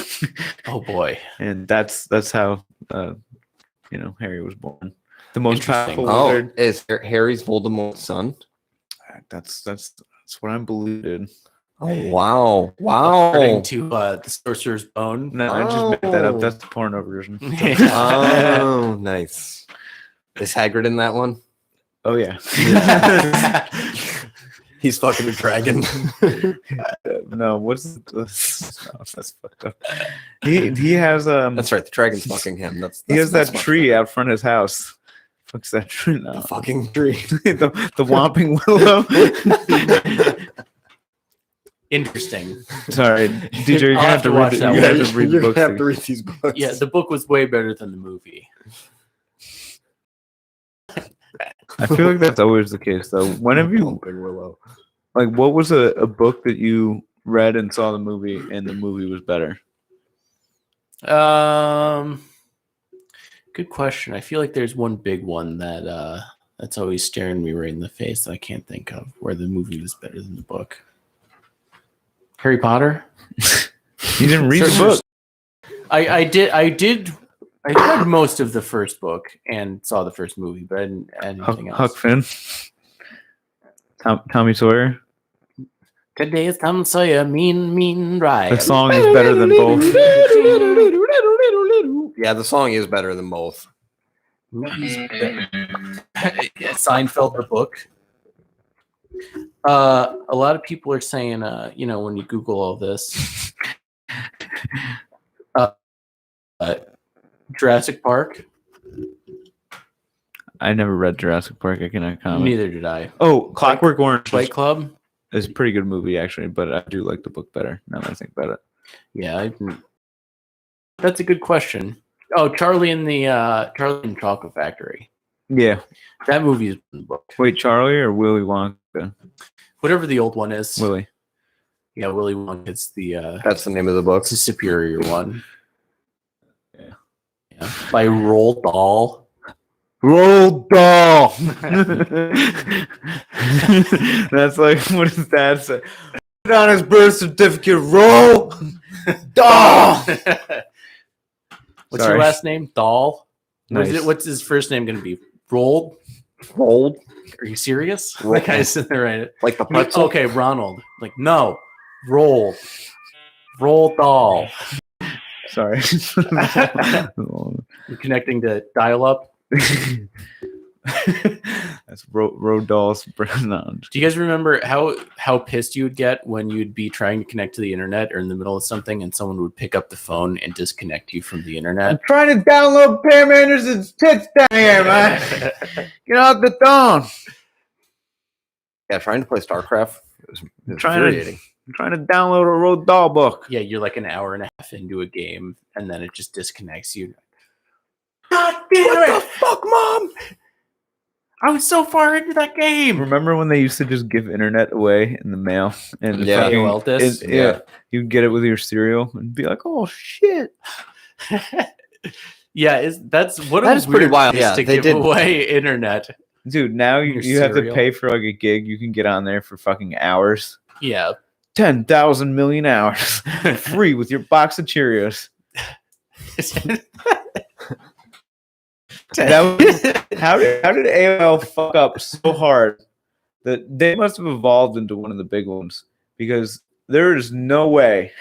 Oh boy. And that's how Harry was born. The most Interesting. powerful Oh, wizard. is Harry's Voldemort's son? That's what I'm believing. Oh wow, wow. According to the Sorcerer's Bone. No, I just made that Oh. up. That's the porno version. Oh, nice. Is Hagrid in that one? Oh yeah. He's fucking a dragon. No, that's fucked up. He has That's right. The dragon's fucking him. he has that's that much tree out front of his house. Fuck's that tree? No. better. The fucking tree. the Whomping Willow. Interesting. Sorry, DJ, you're I'll gonna have to watch read it. that You one. have to read the You're book. gonna have to read these books. Yeah, the book was way better than the movie. I feel like that's always the case, though. When have you Whomping Willow. like? What was a book that you read and saw the movie, and the movie was better? Good question. I feel like there's one big one that's always staring me right in the face that I can't think of, where the movie was better than the book. Harry Potter? You didn't read the book. I read most of the first book and saw the first movie, but I didn't add anything else. Huck Finn, Tommy Sawyer. Today is Tom Sawyer, mean ride. The song is better than both. Yeah, the song is better than both. Seinfeld the book. A lot of people are saying, when you Google all this, Jurassic Park. I never read Jurassic Park. I cannot comment. Neither did I. Oh, Clockwork Orange Fight Club. is a pretty good movie, actually, but I do like the book better now that I think about it. Yeah, that's a good question. Oh, Charlie and the Chocolate Factory. Yeah. That movie is in the book. Wait, Charlie or Willy Wonka? Whatever the old one is. Willy. Yeah, Willy Wonka's That's the name of the book. it's a superior one. Yeah. Yeah. By Roald Dahl. Roll doll. That's like what his dad said. Put on his birth certificate. Roll doll. What's Sorry. your last name? Doll. Nice. What's his first name going to be? Rolled? Rolled Are you serious? Roll. That guy's in there, right? like the pretzel. Okay, Ronald. Like, no. Roll. Roll doll. Sorry. You're connecting to dial up. That's road dolls. No, Do you guys remember how pissed you would get when you'd be trying to connect to the internet or in the middle of something and someone would pick up the phone and disconnect you from the I'm internet? trying to download Pam Anderson's tits down here, man. Get out the phone. Yeah, trying to play StarCraft. It was Trying to- infuriating. I'm trying to download a road doll book. Yeah, you're like an hour and a half into a game and then it just disconnects you. God damn What the it! fuck, Mom? I was so far into that game. Remember when they used to just give internet away in the mail? And Yeah. fucking- AOL discs? yeah, you'd get it with your cereal and be like, "Oh shit!" Yeah, that's what That a is pretty weird wild. place Yeah, to they give did- away internet. Dude, now Your you have to cereal. pay for like a gig. You can get on there for fucking hours. Yeah. 10,000 million hours free with your box of Cheerios. How did AOL fuck up so hard that they must have evolved into one of the big ones? Because there is no way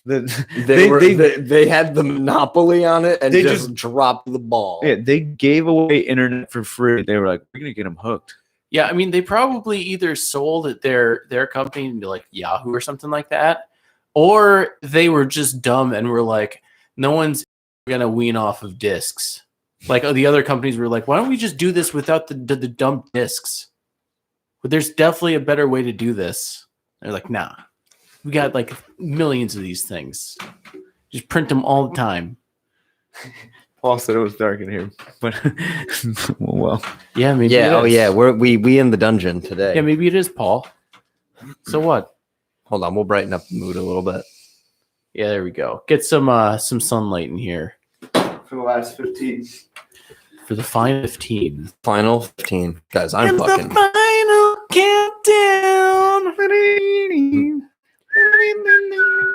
that They had the monopoly on it and They just just- dropped the ball. yeah, they gave away internet for free. They were like, "We're gonna get them hooked." Yeah, I mean, they probably either sold their company to like Yahoo or something like that, or they were just dumb and were like, no one's gonna wean off of discs. Like the other companies were like, why don't we just do this without the dumb discs? But there's definitely a better way to do this. They're like, nah, we got like millions of these things. Just print them all the time. Paul said it was dark in here, but well, Yeah, maybe. Yeah. it Oh, is. yeah. We in the dungeon today. Yeah, maybe it is, Paul. So what? Hold on. We'll brighten up the mood a little bit. Yeah, there we go. Get some sunlight in here for the last 15. for the final 15. Final 15, guys. I'm fucking. final countdown.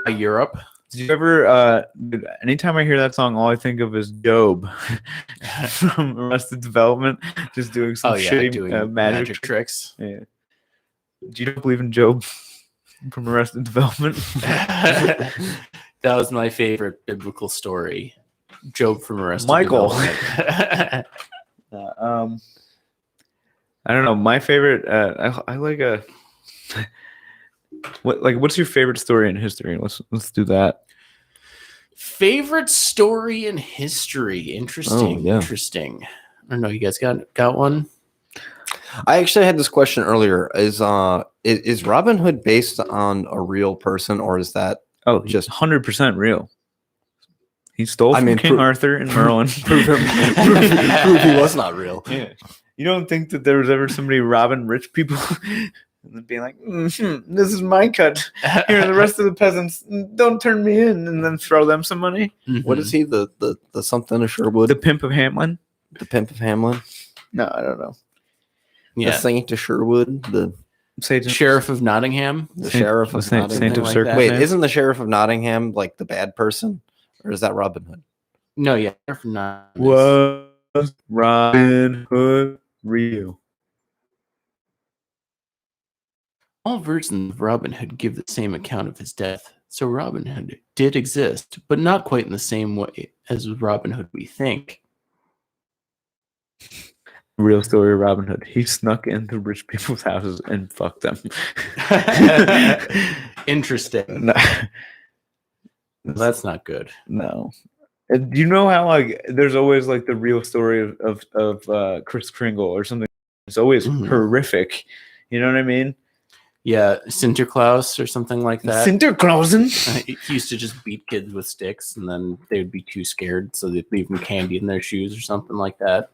Europe. Did you ever? Dude, anytime I hear that song, all I think of is Job from Arrested Development, just doing some shitty doing magic. tricks. Yeah. Do you don't believe in Job from Arrested Development? That was my favorite biblical story. Job from Arrested Michael. Development. I don't know. My favorite. I like a. What's your favorite story in history? Let's do that. Favorite story in history. Interesting. Oh, yeah. Interesting. I don't know. You guys got one? I actually had this question earlier. Is Robin Hood based on a real person, or is that Oh, Just- just 100% real. He stole I from mean, King Arthur and Merlin. prove he was not real? Yeah. You don't think that there was ever somebody robbing rich people and then being like, "This is my cut. Here, the rest of the peasants, don't turn me in," and then throw them some money. What is he? The something of Sherwood? The Pimp of Hamlin? The Pimp of Hamlin? No, I don't know. The Yeah. Saint of Sherwood? The Sheriff of Nottingham. Sheriff the of Saint Nottingham? of like Circus. that. Wait, Man. isn't the Sheriff of Nottingham like the bad person? Or is that Robin Hood? No, yeah. Sheriff of Nottingham. Was Robin Hood real? All versions of Robin Hood give the same account of his death. So Robin Hood did exist, but not quite in the same way as Robin Hood we think. Real story of Robin Hood. He snuck into rich people's houses and fucked them. Interesting. No. That's not good. No. Do you know how like there's always like the real story of Kris Kringle or something? It's always Mhm. horrific. You know what I mean? Yeah, Sinterklaas or something like that. Sinterklausen. He used to just beat kids with sticks, and then they would be too scared, so they'd leave them candy in their shoes or something like that.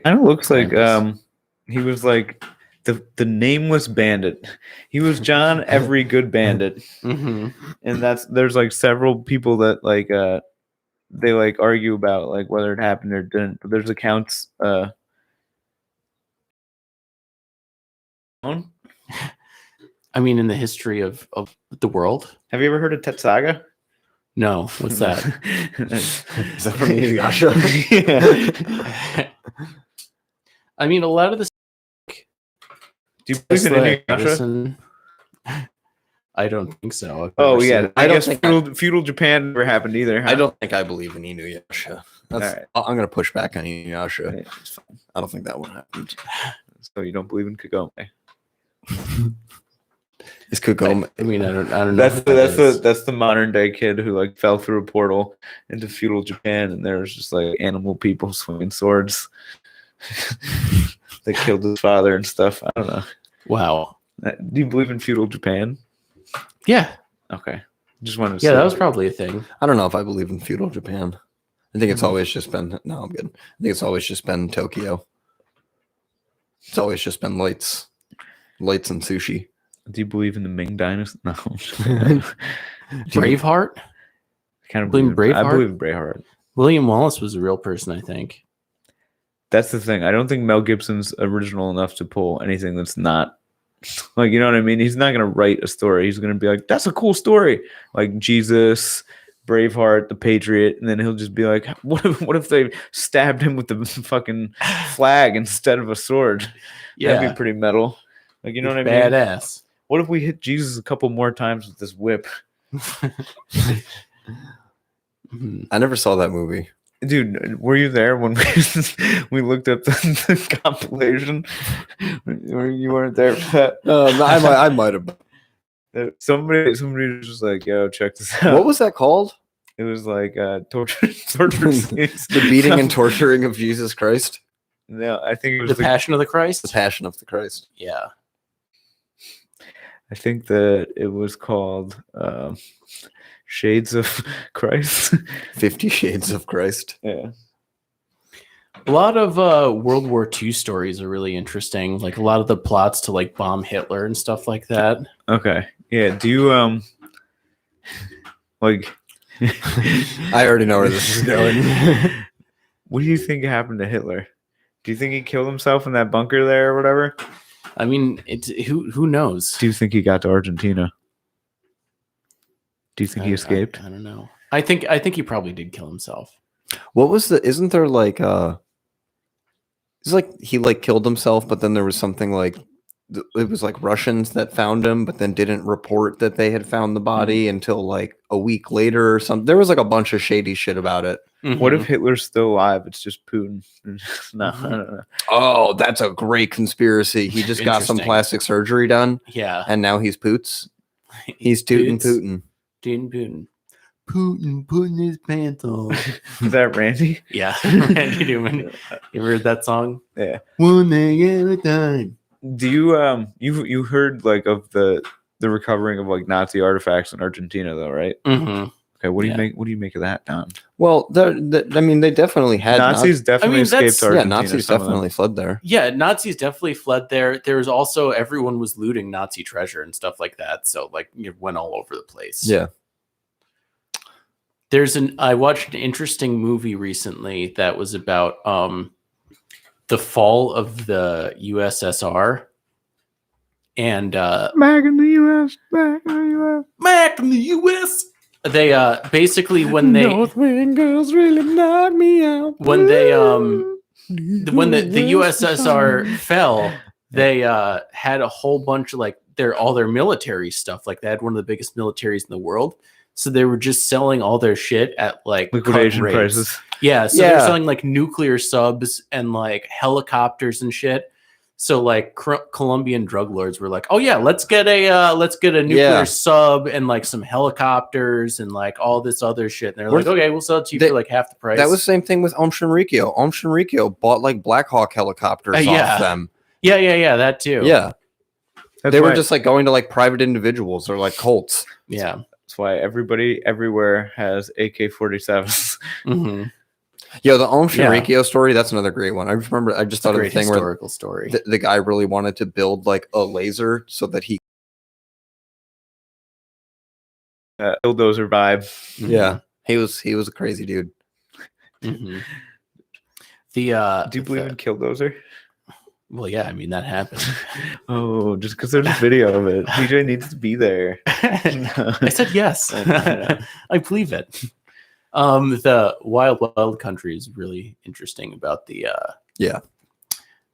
Kind of looks like Nice. he was like the nameless bandit. He was John Every Good Bandit. Mm-hmm. And there's like several people that like they like argue about like whether it happened or didn't. But there's accounts. I mean, in the history of the world. Have you ever heard of Tetsaga? No, what's that? Is that from Inuyasha? Yeah. I mean, a lot of this. Do you believe in Inuyasha? I don't think so. Oh yeah, I don't guess think feudal Japan never happened either. Huh? I don't think I believe in Inuyasha. Right. I'm gonna push back on Inuyasha. Right, it's fine. I don't think that one happened. So you don't believe in Kagome? Is Kagome? I mean, I don't know. That's the modern day kid who like fell through a portal into feudal Japan, and there was just like animal people swinging swords. They killed his father and stuff. I don't know. Wow. Do you believe in feudal Japan? Yeah. Okay. Just wanted to Yeah, say that was probably a thing. I don't know if I believe in feudal Japan. I think it's always just been. No, I'm good. I think it's always just been Tokyo. It's always just been lights and sushi. Do you believe in the Ming Dynasty? No. Braveheart? Kind of Believe in Braveheart? I believe in Braveheart. William Wallace was a real person, I think. That's the thing. I don't think Mel Gibson's original enough to pull anything that's not like, you know what I mean? He's not going to write a story. He's going to be like, that's a cool story. Like Jesus, Braveheart, The Patriot. And then he'll just be like, what if they stabbed him with the fucking flag instead of a sword? Yeah. That'd be pretty metal. Like, you know what I mean? Badass. What if we hit Jesus a couple more times with this whip? I never saw that movie. Dude, were you there when we looked up the compilation? You weren't there for that? I might have. Somebody was just like, "Yo, check this out." What was that called? It was like torture scenes. The beating and torturing of Jesus Christ. No, I think it was The Passion of the The Christ? Passion of the Christ. Yeah. I think that it was called Shades of Christ. 50 Shades of Christ. Yeah. A lot of World War II stories are really interesting. Like a lot of the plots to like bomb Hitler and stuff like that. Okay. Yeah. Do you like? I already know where this is going. What do you think happened to Hitler? Do you think he killed himself in that bunker there or whatever? I mean, it's who knows? Do you think he got to Argentina? Do you think he escaped? I don't know. I think he probably did kill himself. What was isn't there like it's like he like killed himself, but then there was something like it was like Russians that found him, but then didn't report that they had found the body until like a week later or something. There was like a bunch of shady shit about it. What if Hitler's still alive? It's just Putin. No, I don't know. Oh, that's a great conspiracy. He just got some Interesting. plastic surgery done, Yeah. and now he's Poots. He's tootin' Poots. Putin. Putin. Putin putting his pants on. Is that Randy? Yeah. Randy Newman. You ever heard that song? Yeah. One thing at a time. Do you you heard like of the recovering of like Nazi artifacts in Argentina though, right? Mm-hmm. Okay, what do Yeah. you make of that, Don? Well, I mean, they definitely had Nazis definitely escaped that's- Argentina. Yeah, Nazis some of them. definitely fled there. Yeah, Nazis definitely fled there. There was also everyone was looting Nazi treasure and stuff like that. So like it went all over the place. Yeah. I watched an interesting movie recently that was about the fall of the USSR and Back in the US, back in the US. back in the US. They basically when they Northwind girls really knock me out. when they when the USSR fell, they had a whole bunch of like all their military stuff. Like they had one of the biggest militaries in the world. So they were just selling all their shit at like Liquidation cut rates. prices. Yeah, so they're Yeah. selling like nuclear subs and like helicopters and shit. So like Colombian drug lords were like, "Oh yeah, let's get a nuclear Yeah. sub and like some helicopters and like all this other shit." And they're like, "Okay, we'll sell it to you for like half the price." That was the same thing with Om Shinrikyo. Om Shinrikyo bought like Black Hawk helicopters Yeah. off them. yeah, that too. Yeah. That's They why, were just like going to like private individuals or like cults. yeah. That's why everybody everywhere has AK-47s. Mm-hmm. Yo, the Om Yeah. Shinrikyo story, that's another great one. I remember, I just thought of the Great thing where historical story. the guy really wanted to build like a laser so that he, Bulldozer vibe. Mm-hmm. yeah, he was a crazy dude. Mhm. The Do you believe in Killdozer? well, yeah, I mean that happened. Oh, just because there's a video of it. TJ needs to be there. I said yes. I believe it. The Wild Wild Country is really interesting about the Yeah.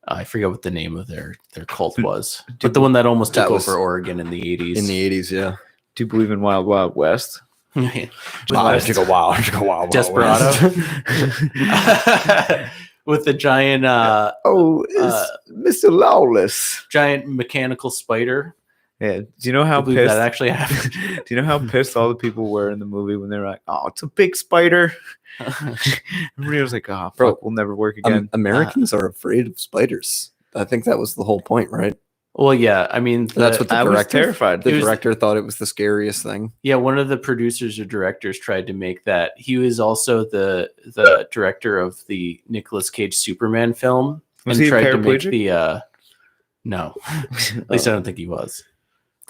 I forget what the name of their cult was, but the one that almost took That was- over Oregon in the 80s. In the 80s, yeah. Do you believe in Wild Wild West? Wild. Desperado. With the giant Mr. Lawless. giant mechanical spider. Yeah. Do you know I how believe pissed that actually happened. Do you know how pissed all the people were in the movie when they were like, "Oh, it's a big spider"? Everybody was like, "Oh, Bro, fuck, we'll never work again." Americans are afraid of spiders. I think that was the whole point, right? Well, yeah, I mean, That's what the I was director. terrified. The It was- director thought it was the scariest thing. yeah, one of the producers or directors tried to make that. He was also the director of the Nicolas Cage Superman film, Was and he tried to make paraplegic? the. No, at least I don't think he was.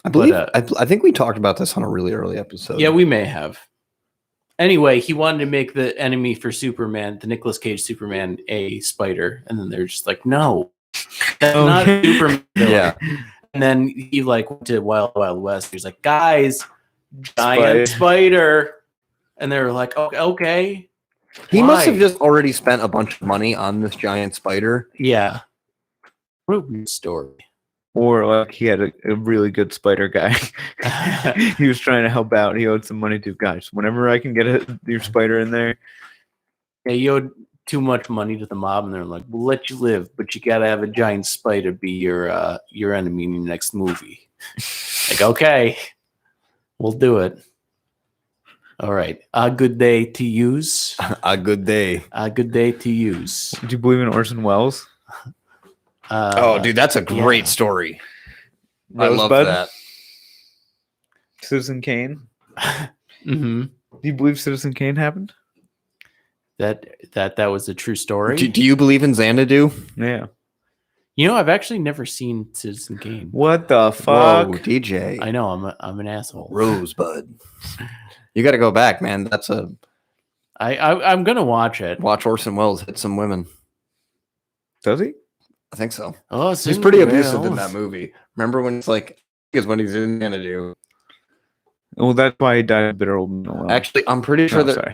I believe. But, I think we talked about this on a really early episode. Yeah, we may have. Anyway, he wanted to make the enemy for Superman, the Nicolas Cage Superman, a spider, and then they're just like, no, that's not a Superman villain. Yeah. And then he like went to Wild Wild West. He was like, guys, giant spider, and they were like, okay. He must have Why? just already spent a bunch of money on this giant spider. Yeah. What a weird story. Or like he had a really good spider guy. He was trying to help out. He owed some money to guys. Whenever I can get your spider in there, Yeah, you owed too much money to the mob, and they're like, we'll let you live, but you gotta have a giant spider be your enemy in your next movie. Like, okay, we'll do it. All right. A good day to use. A good day. A good day to use. do you believe in Orson Welles? Dude, that's a great yeah. story. I love Rosebud? that. Citizen Kane. hmm Do you believe Citizen Kane happened? That was a true story. Do you believe in Xanadu? Yeah. You know, I've actually never seen Citizen Kane. What the fuck? Whoa, DJ. I know I'm an asshole. Rosebud. You got to go back, man. That's a I'm gonna watch it. watch Orson Welles hit some women. Does he? I think so. Oh, He's pretty abusive in that movie. Remember when it's like, because when he's in Xanadu. Well, that's why he died of bitter old mental illness. Actually, I'm pretty sure sorry.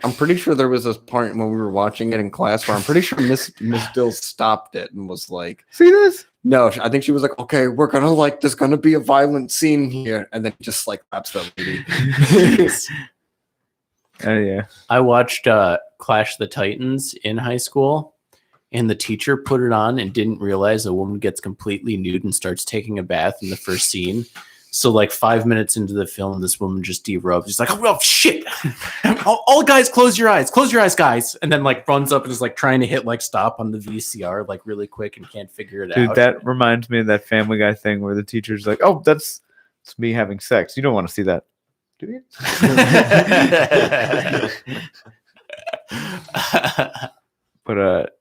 there was this part when we were watching it in class where I'm pretty sure Miss Dill stopped it and was like, See this? no, I think she was like, okay, we're gonna like, there's gonna be a violent scene here, and then just like slaps the lady. Yeah. I watched Clash of the Titans in high school, and the teacher put it on and didn't realize a woman gets completely nude and starts taking a bath in the first scene. So, like 5 minutes into the film, this woman just derobes. She's like, "Oh shit! all guys, close your eyes, guys!" And then like runs up and is like trying to hit like stop on the VCR like really quick and can't figure it Dude, out. that reminds me of that Family Guy thing where the teacher's like, "Oh, that's it's me having sex. You don't want to see that, do you?" But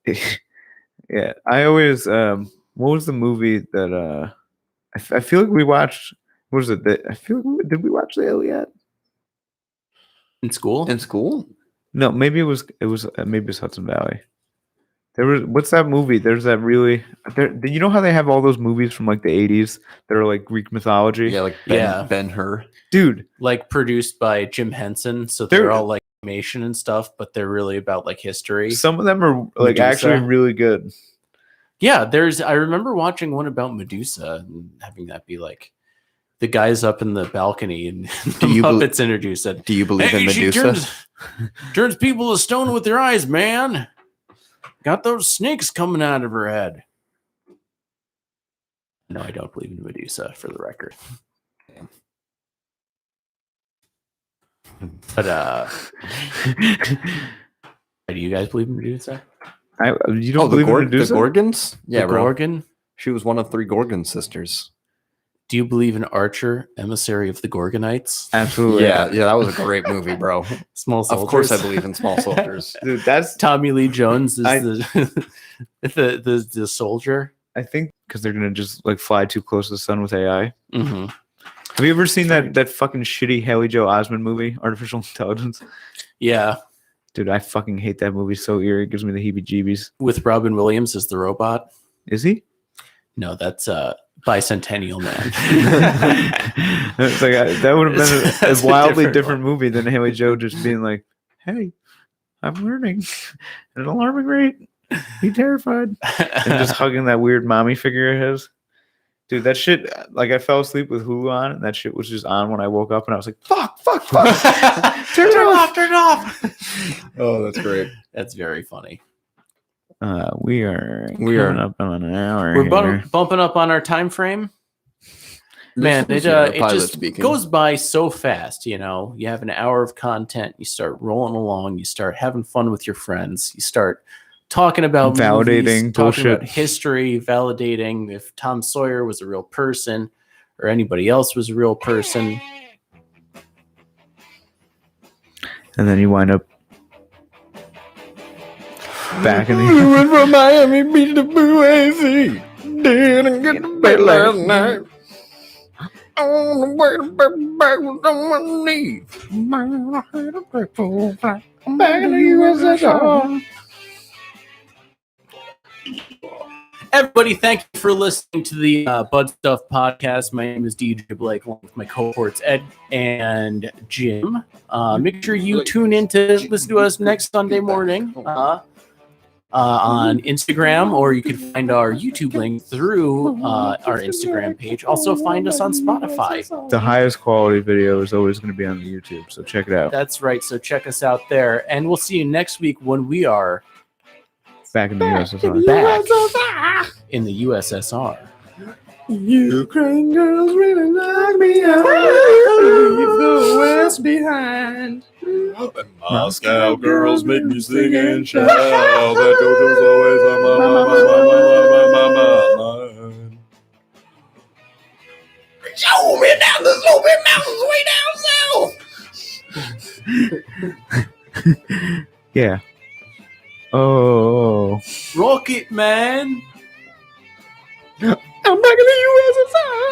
yeah, I always what was the movie that I feel like we watched? What was it? I feel like did we watch the Iliad? In school, In school? No, maybe it was maybe it's Hudson Valley. There was what's that movie? There's that really you know how they have all those movies from like the 80s that are like Greek mythology? Yeah, like Yeah. Ben-Hur. Dude, like produced by Jim Henson, so They're- they're all like animation and stuff, but they're really about like history. some of them are like Medusa. actually really good. Yeah, I remember watching one about Medusa and having that be like the guys up in the balcony and the you bel- Muppets introduced it. Do you believe in She Medusa? turns people to stone with their eyes, man. Got those snakes coming out of her head. No, I don't believe in Medusa, for the record. But do you guys believe in Medusa? You don't believe in the Medusa? Gorgons? Yeah, The bro. Gorgon? She was one of 3 Gorgon sisters. Do you believe in Archer, emissary of the Gorgonites? Absolutely. Yeah, that was a great movie, bro. Small soldiers. Of course, I believe in small soldiers. Dude, that's Tommy Lee Jones is I- the soldier. I think because they're gonna just like fly too close to the sun with AI. Mm-hmm. Have you ever seen that fucking shitty Haley Joe Osment movie, Artificial Intelligence? Yeah, Dude, I fucking hate that movie so eerie. It gives me the heebie-jeebies. With Robin Williams as the robot. Is he? No, that's Bicentennial Man. It's like that would have been That's a a wildly different different movie than Haley Joe just being like, "Hey, I'm learning at an alarming rate. Be terrified," and just hugging that weird mommy figure of his. Dude, that shit. Like, I fell asleep with Hulu on, and that shit was just on when I woke up, and I was like, "Fuck, fuck, fuck! Turn it off! Turn it off!" Oh, that's great. That's very funny. We are coming up on an hour. We're here. bumping up on our time frame. Man, it just goes by so fast. You know, you have an hour of content, you start rolling along, you start having fun with your friends, you start talking about Validating movies, bullshit. talking about history, validating if Tom Sawyer was a real person or anybody else was a real person. And then you wind up back in We the. went from Miami Beach to Boise. Didn't get to bed last night. On the way to bed, back was on my knees. Man, I had a breakfast flight back in the USSR. Everybody, thank you for listening to the Bud Stuff podcast. My name is DJ Blake, along with my cohorts Ed and Jim. Make sure you tune in to listen to us next Sunday morning on Instagram, or you can find our YouTube link through our Instagram page. Also, find us on Spotify. The highest quality video is always going to be on the YouTube, so check it out. That's right. So check us out there, and we'll see you next week when we are Back in the USSR. back in the USSR. Ukraine girls really like me. Leave the West behind. And Moscow girls make me sing and shout. That JoJo's always on my mind. Show me down the sloping mountains way down south. Yeah. Oh. Rocket Man. I'm back in the USSR.